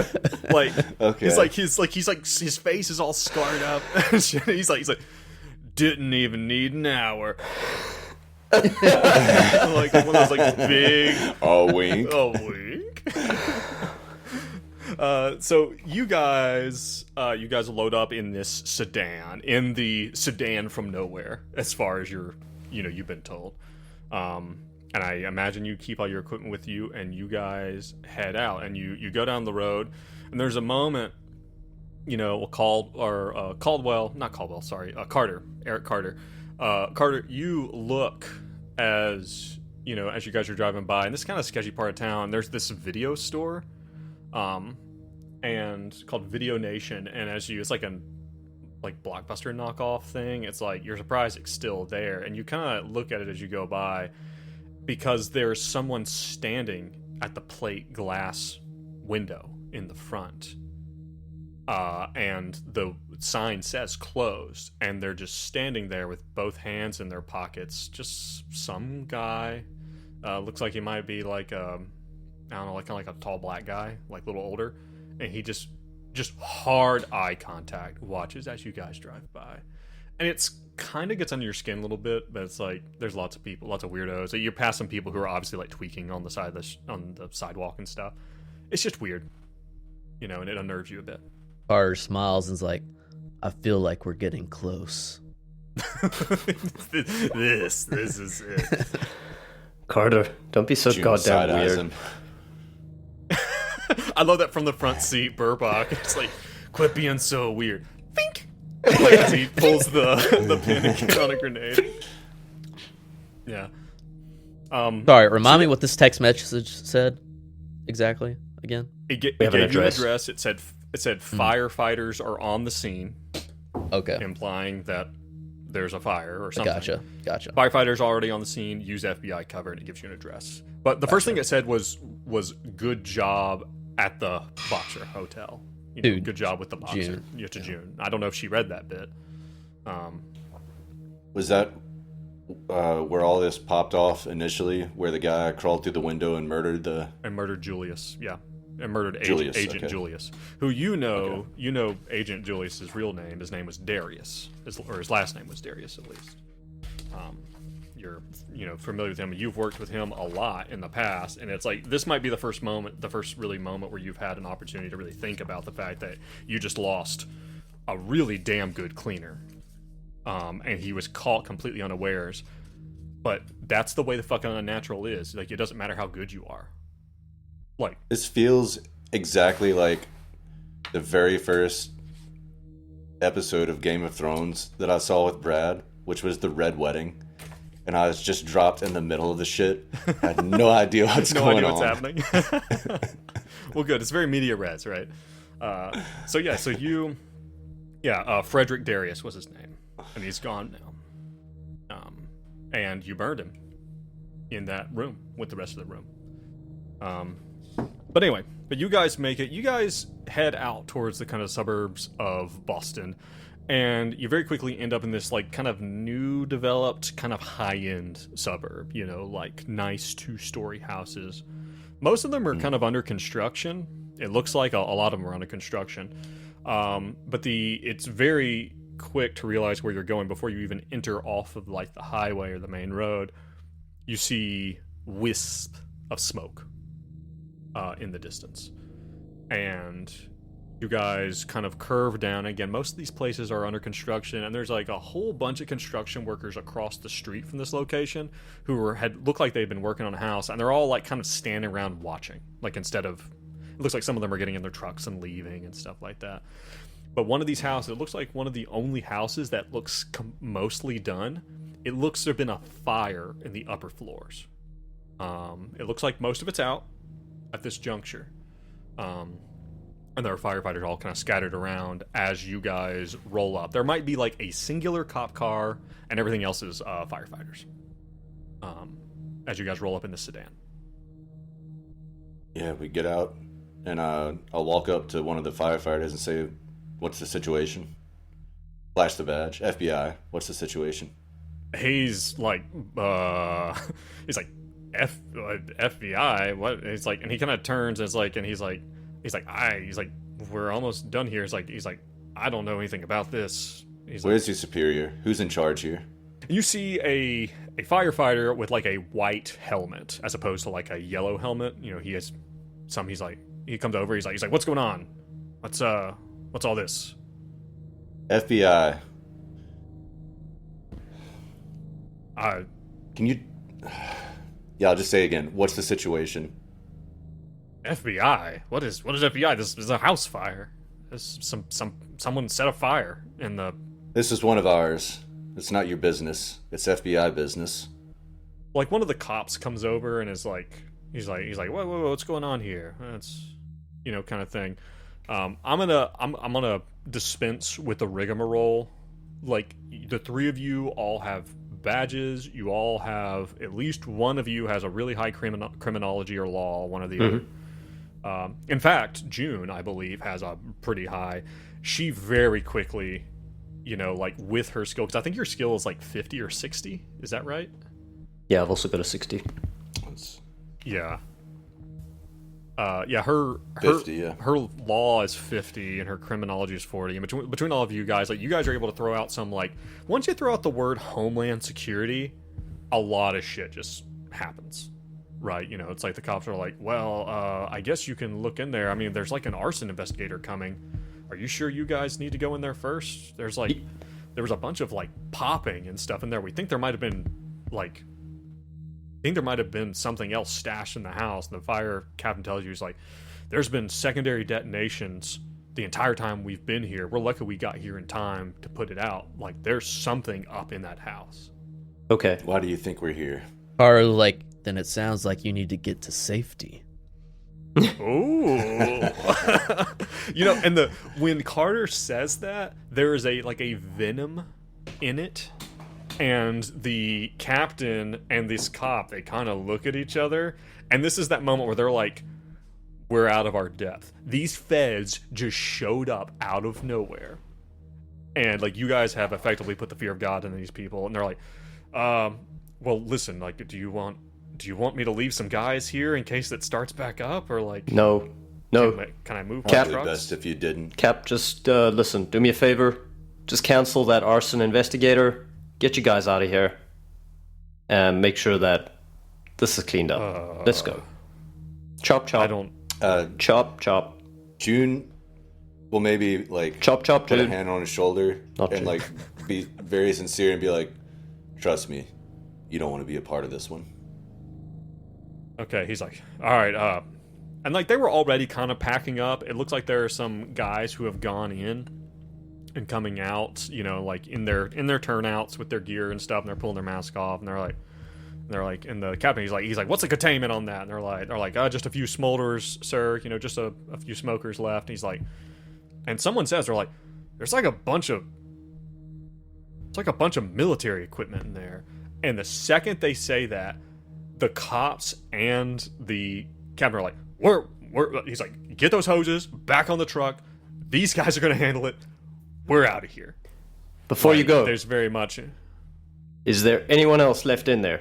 Like, Okay. he's like his face is all scarred up. he's like, didn't even need an hour. Like one of those like big Oh, wink. wink. So you guys load up in this sedan, in the sedan from nowhere, as far as you've been told. And I imagine you keep all your equipment with you, and you guys head out, and you go down the road, and there's a moment, Eric Carter. Carter, you look as you guys are driving by, and this kind of sketchy part of town, there's this video store, and called Video Nation, and it's like a Blockbuster knockoff thing. It's like you're surprised it's still there, and you kind of look at it as you go by, because there's someone standing at the plate glass window in the front, and the sign says closed, and they're just standing there with both hands in their pockets. Just some guy, looks like he might be like I don't know, like kind of like a tall black guy, like a little older, and he just hard eye contact watches as you guys drive by, and it's kind of gets under your skin a little bit, but it's like there's lots of people, lots of weirdos. You're past some people who are obviously like tweaking on the side of on the sidewalk and stuff. It's just weird, and it unnerves you a bit. Carter smiles and's like, I feel like we're getting close. This is it. Carter, don't be so June goddamn side-eyes weird. him. I love that from the front seat, Burbach. It's like, quit being so weird. Think. Like as he pulls the pin again on a grenade. Yeah. Sorry, remind me what this text message said exactly again. It gave We have an you an address. address. It said firefighters are on the scene, Okay. implying that there's a fire or something. Gotcha. Firefighters already on the scene. Use FBI cover, and it gives you an address. But the first thing it said was good job at the Boxer Hotel. You know, Dude, good job with the Boxer. June. Yeah, to June. I don't know if she read that bit. Was that where all this popped off initially, where the guy crawled through the window and murdered Julius, yeah. And murdered Julius, Agent okay. Julius, who you know Agent Julius's real name. His name was Darius, or his last name was Darius at least. You're familiar with him. You've worked with him a lot in the past, and it's like this might be the first moment where you've had an opportunity to really think about the fact that you just lost a really damn good cleaner, and he was caught completely unawares. But that's the way the fucking Unnatural is. Like, it doesn't matter how good you are. Like, This feels exactly like the very first episode of Game of Thrones that I saw with Brad, which was the Red Wedding. And I was just dropped in the middle of the shit. I had no idea what's going on. happening. Well, good. It's very media res, right? Frederick Darius was his name, and he's gone now. And you burned him in that room with the rest of the room. But anyway, you guys make it. You guys head out towards the kind of suburbs of Boston, and you very quickly end up in this like kind of new developed kind of high-end suburb, you know, like nice 2-story houses. Most of them are kind of under construction. It looks like a lot of them are under construction. But it's very quick to realize where you're going before you even enter off of like the highway or the main road. You see wisp of smoke in the distance, and you guys kind of curve down. Again, most of these places are under construction, and there's like a whole bunch of construction workers across the street from this location who had looked like they'd been working on a house, and they're all like kind of standing around watching. Like, instead of, it looks like some of them are getting in their trucks and leaving and stuff like that. But one of these houses, it looks like one of the only houses that looks mostly done. It looks to have been a fire in the upper floors. It looks like most of it's out at this juncture. And there are firefighters all kind of scattered around as you guys roll up. There might be like a singular cop car, and everything else is firefighters. As you guys roll up in the sedan. Yeah, we get out, and I'll walk up to one of the firefighters and say, "What's the situation?" Flash the badge. FBI, what's the situation? He's like, FBI. What? It's like, and he kind of turns, and it's like, and he's like, we're almost done here. He's like, I don't know anything about this. Where's your superior? Who's in charge here? You see a firefighter with like a white helmet as opposed to like a yellow helmet. You know, he has some. He comes over. He's like, what's going on? What's all this? FBI. Can you? Yeah, I'll just say again. What's the situation? FBI? What is FBI? This is a house fire. Someone set a fire in the. This is one of ours. It's not your business. It's FBI business. Like, one of the cops comes over and is like, he's like, whoa, what's going on here? That's, kind of thing. I'm gonna dispense with the rigmarole. Like, the three of you all have badges. You all have, at least one of you has a really high criminology or law. One of the other. In fact, June, I believe, has a pretty high. She very quickly, like with her skill, because I think your skill is like 50 or 60. Is that right? Yeah, I've also got a 60. Yeah. Her 50, yeah. Her law is 50 and her criminology is 40. And between all of you guys, like, you guys are able to throw out some, like, once you throw out the word Homeland Security, a lot of shit just happens. Right, it's like the cops are like, well, I guess you can look in there. I mean, there's like an arson investigator coming. Are you sure you guys need to go in there first? There was a bunch of like popping and stuff in there. We think there might have been something else stashed in the house. And the fire captain tells you, he's like, there's been secondary detonations the entire time we've been here. We're lucky we got here in time to put it out. Like, there's something up in that house. Okay. Why do you think we're here? Or like, then it sounds like you need to get to safety. Ooh. And when Carter says that, there is a venom in it, and the captain and this cop, they kind of look at each other, and this is that moment where they're like, we're out of our depth. These feds just showed up out of nowhere. And, like, you guys have effectively put the fear of God into these people. And they're like, well, listen, like, do you want me to leave some guys here in case it starts back up? Or, like... No. Can I move Cap, my trucks? Best if you didn't. Cap, just listen. Do me a favor. Just cancel that arson investigator. Get you guys out of here. And make sure that this is cleaned up. Let's go. Chop, chop. I don't... chop, chop. June will maybe, like... Chop, chop, put June. a hand on his shoulder Not and, June. like, be very sincere and be like, trust me, you don't want to be a part of this one. Okay, he's like, all right, and, like, they were already kind of packing up. It looks like there are some guys who have gone in and coming out, you know, like, in their turnouts with their gear and stuff, and they're pulling their mask off, and they're like, and the captain, he's like, what's the containment on that? And they're like, just a few smolders, sir, you know, just a few smokers left. And he's like, and someone says, they're like, there's like a bunch of military equipment in there. And the second they say that, the cops and the captain are like, he's like, get those hoses back on the truck. These guys are going to handle it. We're out of here. Before you go, There's very much... is there anyone else left in there?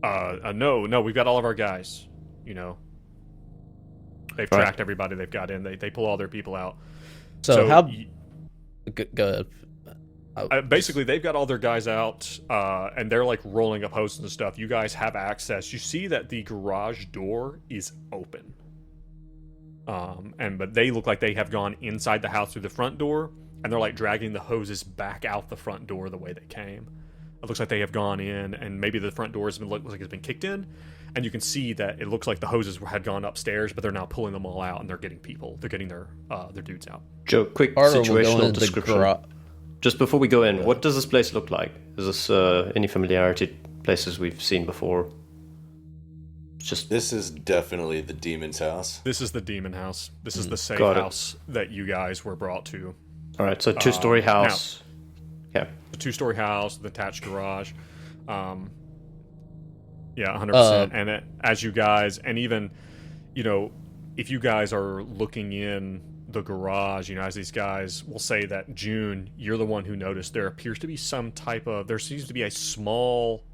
No, we've got all of our guys, you know. They've Right. tracked everybody they've got in. They pull all their people out. So how... Go ahead. Basically, they've got all their guys out, and they're, like, rolling up hoses and stuff. You guys have access. You see that the garage door is open. But they look like they have gone inside the house through the front door, and they're, like, dragging the hoses back out the front door the way they came. It looks like they have gone in, and maybe the front door looks like it's been kicked in, and you can see that it looks like the hoses had gone upstairs, but they're now pulling them all out, and they're getting their dudes out. Joe, quick Carter will go situational into the description. garage. Just before we go in, what does this place look like? Is this any familiarity places we've seen before? Just This is definitely the demon's house. This is the demon house. This is the safe Got it. house that you guys were brought to. all right. So two-story house. Yeah. The 2-story house, the attached garage. Yeah, 100%. And as you guys, and even, you know, if you guys are looking in the garage, you know, as these guys will say that, June, you're the one who noticed there appears to be there seems to be a small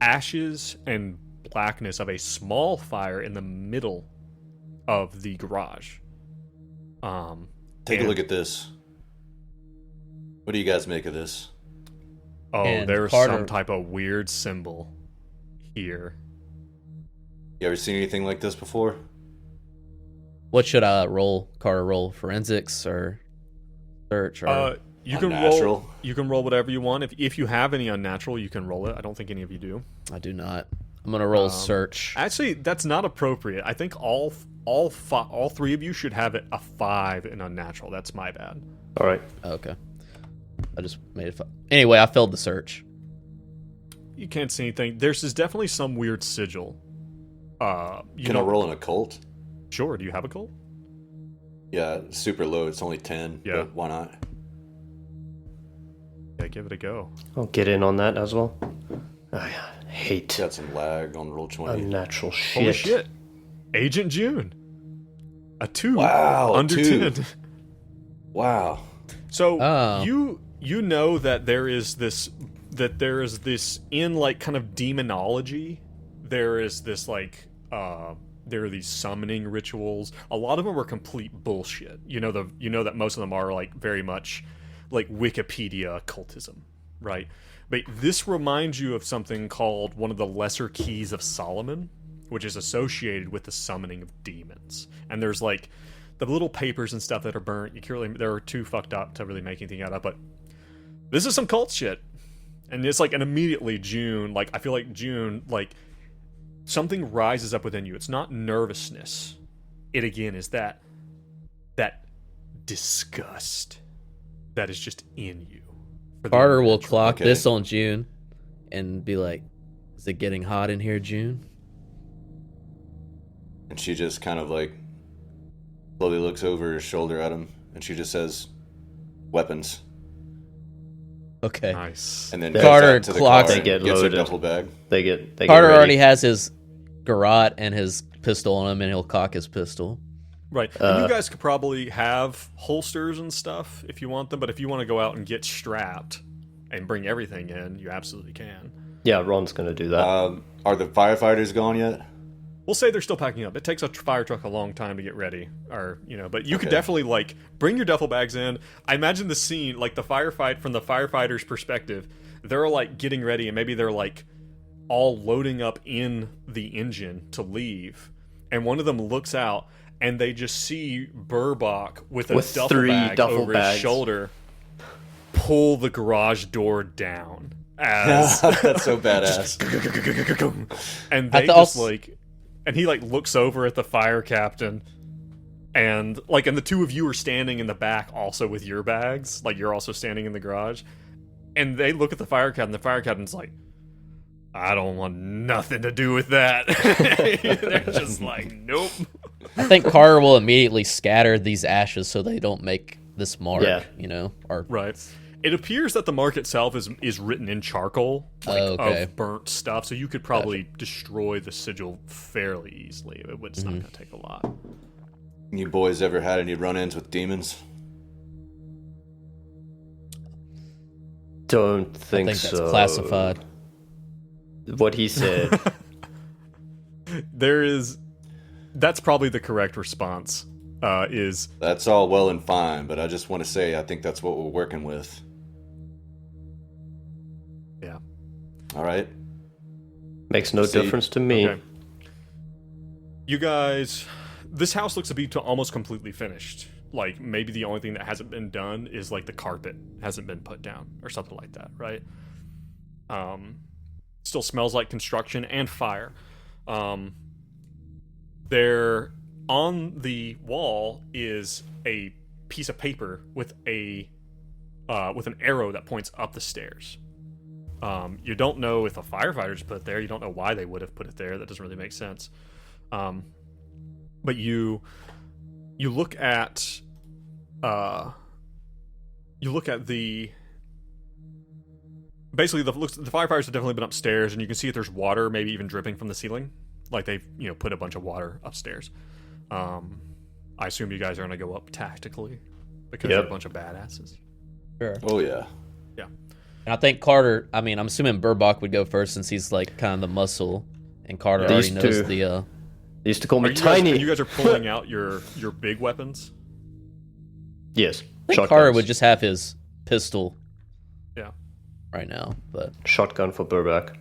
ashes and blackness of a small fire in the middle of the garage. Take a look at this. What do you guys make of this? Oh, And there's Carter- some type of weird symbol here. You ever seen anything like this before? What should I roll? Carter roll forensics or search or You can Unnatural. roll. You can roll whatever you want. If you have any unnatural, you can roll it. I don't think any of you do. I do not. I'm gonna roll search. Actually, that's not appropriate. I think all three of you should have a 5 in unnatural. That's my bad. All right. Okay. I just made it. Anyway, I failed the search. You can't see anything. There's definitely some weird sigil. You Can I roll an occult? Sure. Do you have a cult? Yeah, super low. It's only 10. Yeah. But why not? Yeah, give it a go. I'll get in on that as well. I hate Got some lag on roll 20. unnatural shit. Holy shit! Agent June, a 2. Wow, under 2. 10. Wow. So Oh. you know that there is this in, like, kind of demonology. There is this, like, there are these summoning rituals. A lot of them are complete bullshit. You know that most of them are, like, very much like Wikipedia occultism, right? But this reminds you of something called one of the lesser keys of Solomon, which is associated with the summoning of demons. And there's, like, the little papers and stuff that are burnt. They're too fucked up to really make anything out of. But this is some cult shit. And it's like, and immediately June, like, I feel like June, like, something rises up within you. It's not nervousness. It, again, is that disgust that is just in you. for the Carter will unnatural. clock Okay. this on June and be like, "Is it getting hot in here, June?" And she just kind of, like, slowly looks over her shoulder at him, and she just says, "Weapons." Okay. Nice. And then Carter goes out to the clocks- car They get and gets her loaded. duffel bag. They get Carter ready. already has his garrote and his pistol on him, and he'll cock his pistol. Right. And you guys could probably have holsters and stuff if you want them, but if you want to go out and get strapped and bring everything in, you absolutely can. Yeah, Ron's going to do that. Are the firefighters gone yet? We'll say they're still packing up. It takes a fire truck a long time to get ready, but you could definitely, like, bring your duffel bags in. I imagine the scene, like, from the firefighter's perspective, they're, like, getting ready, and maybe they're, like, all loading up in the engine to leave, and one of them looks out, and they just see Burbach with duffel three bag duffel over bags. his shoulder pull the garage door down. As That's so badass. and they just, like... And he, like, looks over at the fire captain, and the two of you are standing in the back also with your bags. Like, you're also standing in the garage. And they look at the fire captain. The fire captain's like, I don't want nothing to do with that. They're just like, nope. I think Carter will immediately scatter these ashes so they don't make this mark, Right. It appears that the mark itself is written in charcoal, of burnt stuff, so you could probably destroy the sigil fairly easily. It's not going to take a lot. You boys ever had any run-ins with demons? Don't think I think so. that's classified. What he said. That's probably the correct response. That's all well and fine, but I just want to say I think that's what we're working with. Yeah. All right. Makes no difference to me. Okay. You guys, this house looks to be almost completely finished. Like, maybe the only thing that hasn't been done is, like, the carpet hasn't been put down or something like that, right? Still smells like construction and fire. There on the wall is a piece of paper with an arrow that points up the stairs. You don't know if a firefighter's put it there. You don't know why they would have put it there. That doesn't really make sense. But you look at the basically the firefighters have definitely been upstairs, and you can see that there's water, maybe even dripping from the ceiling. Like they've put a bunch of water upstairs. I assume you guys are gonna go up tactically because you're a bunch of badasses. Sure. Oh yeah. Yeah. And I think Carter. I mean, I'm assuming Burbach would go first since he's like kind of the muscle, and Carter already knows the. They used to call me Tiny. You guys are pulling out your big weapons. Yes. I think Carter would just have his pistol. Yeah. Right now, but shotgun for Burbach.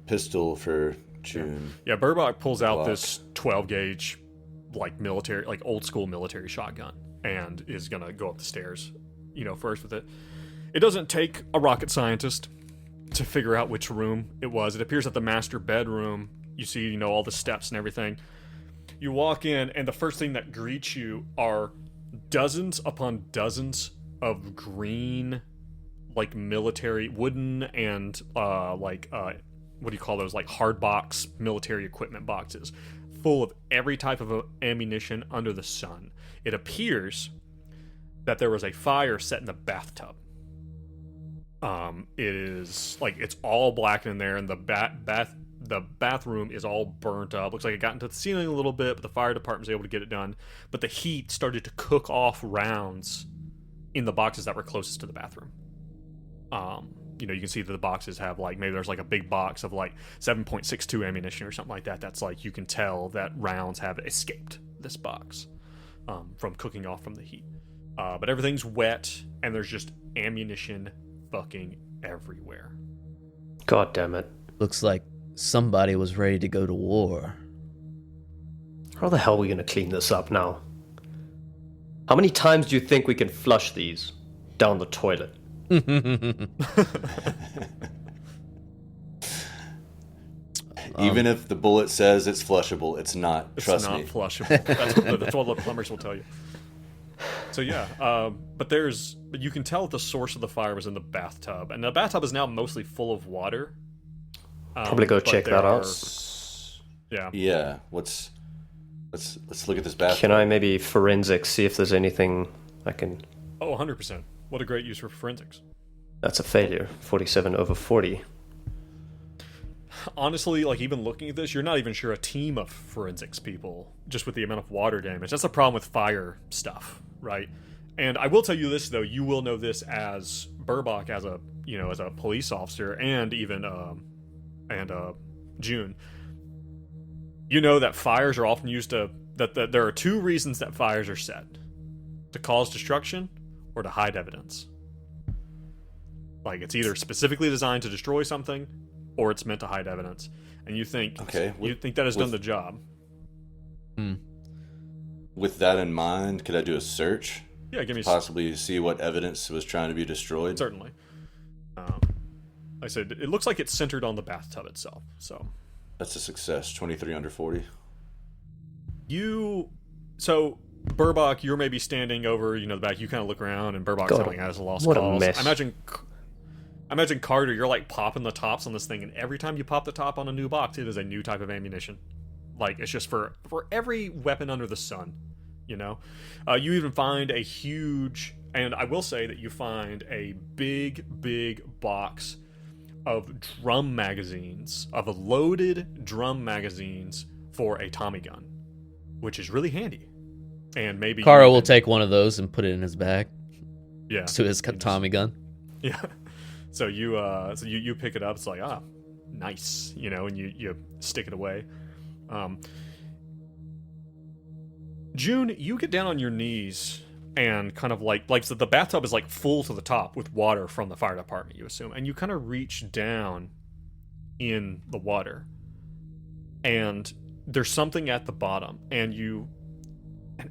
Pistol for June. Yeah, Burbach pulls out this 12 gauge, like military, like old school military shotgun, and is gonna go up the stairs, first with it. It doesn't take a rocket scientist to figure out which room it was. It appears at the master bedroom. You see, all the steps and everything. You walk in, and the first thing that greets you are dozens upon dozens of green, like military wooden and what do you call those, like hard box military equipment boxes full of every type of ammunition under the sun. It appears that there was a fire set in the bathtub. It is like it's all black in there, and the bathroom is all burnt up. Looks like it got into the ceiling a little bit, but the fire department was able to get it done. But the heat started to cook off rounds in the boxes that were closest to the bathroom. You can see that the boxes have maybe there's a big box of 7.62 ammunition or something like that. That's you can tell that rounds have escaped this box from cooking off from the heat. But everything's wet, and there's just ammunition fucking everywhere. God damn it. Looks like somebody was ready to go to war. How the hell are we going to clean this up now? How many times do you think we can flush these down the toilet? Even if the bullet says it's flushable, it's not. Trust me. It's not flushable. That's what the plumbers will tell you. So yeah, but you can tell that the source of the fire was in the bathtub, and the bathtub is now mostly full of water. Probably go check that out. Yeah. Let's look at this bathroom. Can I maybe forensics, see if there's anything I can... Oh, 100%. What a great use for forensics. That's a failure. 47 over 40. honestly, like, even looking at this, you're not even sure a team of forensics people, just with the amount of water damage. That's a problem with fire stuff, right? And I will tell you this, though, you will know this as Burbach, as a police officer, and even June. You know that fires are often used that there are two reasons that fires are set: to cause destruction or to hide evidence. Like, it's either specifically designed to destroy something, or it's meant to hide evidence. And you think that has done the job. With that in mind, could I do a search? Yeah, give me possibly see what evidence was trying to be destroyed. Certainly. Like I said, it looks like it's centered on the bathtub itself. So that's a success. 23 under 40. So Burbach, you're maybe standing over, the back. You kind of look around, and Burbach's telling as a lost what cause. A mess. I imagine Carter, you're like popping the tops on this thing, and every time you pop the top on a new box, it is a new type of ammunition. Like, it's just for every weapon under the sun, You even find a huge, and I will say that you find a big box of drum magazines, of loaded drum magazines for a Tommy gun, which is really handy. And maybe Kara will take one of those and put it in his bag. Yeah, to his Tommy gun. Yeah. So you pick it up. It's like, nice, and you stick it away. June, you get down on your knees and kind of like so the bathtub is like full to the top with water from the fire department, you assume, and you kind of reach down in the water, and there's something at the bottom, and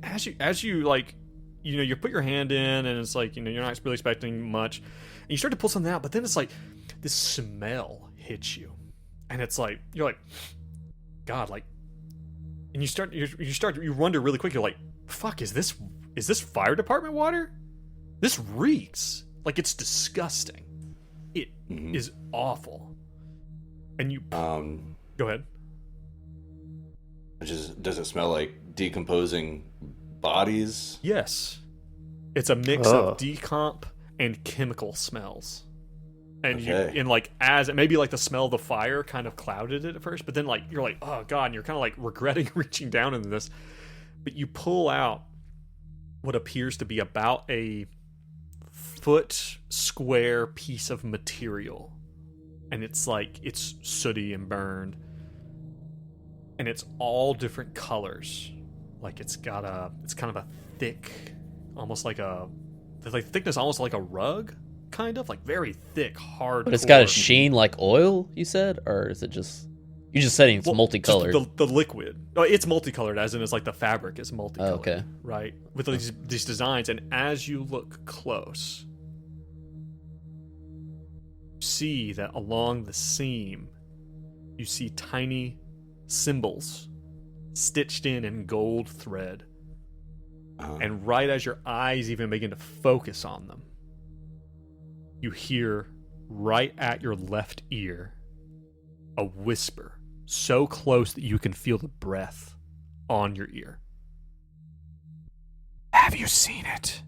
as you like, you put your hand in, and it's like, you're not really expecting much, and you start to pull something out, but then it's like this smell hits you, and it's like, you're like, God, like, and you wonder really quick, you're like, fuck, is this fire department water? This reeks. Like, it's disgusting. It is awful. And you go ahead. Does it smell like decomposing bodies? Yes. It's a mix of decomp and chemical smells. And maybe like the smell of the fire kind of clouded it at first, but then like you're like, oh God, and you're kind of like regretting reaching down into this. But you pull out what appears to be about a foot square piece of material. And it's like, it's sooty and burned. And it's all different colors. Like it's kind of a thick, almost like thickness, almost like a rug. Kind of like very thick, hard. But it's got a sheen like oil, you said, or is it just you just saying it's multicolored? The liquid, it's multicolored, as in it's like the fabric is multicolored. Oh, okay, right, with these designs, and as you look close, you see that along the seam, you see tiny symbols stitched in gold thread, and right as your eyes even begin to focus on them, you hear right at your left ear a whisper so close that you can feel the breath on your ear. Have you seen it?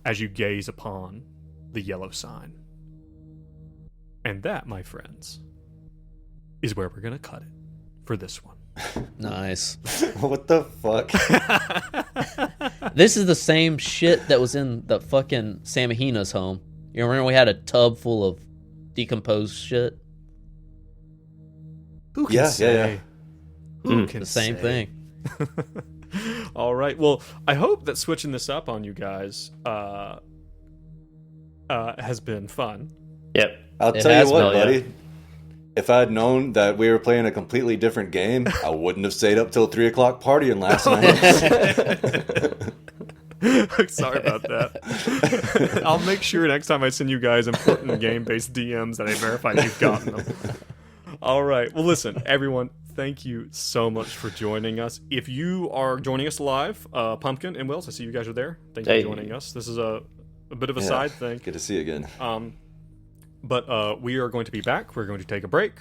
As you gaze upon the yellow sign. And that, my friends, is where we're going to cut it for this one. Nice. What the fuck? This is the same shit that was in the fucking Samahina's home. You remember we had a tub full of decomposed shit? Who can say? Yeah. Who can the same say? thing. All right. Well, I hope that switching this up on you guys has been fun. Yep. I'll tell you what, buddy. If I had known that we were playing a completely different game, I wouldn't have stayed up till 3 o'clock partying last night. Sorry about that. I'll make sure next time I send you guys important game-based DMs that I verify you've gotten them. All right. Well, listen, everyone, thank you so much for joining us. If you are joining us live, Pumpkin and Wills, I see you guys are there. Thank you for joining us. This is a bit of a side thing. Good to see you again. But we are going to be back. We're going to take a break,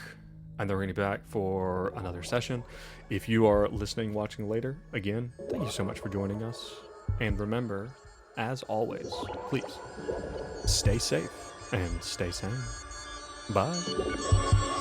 and then we're going to be back for another session. If you are listening, watching later, again, thank you so much for joining us. And remember, as always, please stay safe and stay sane. Bye.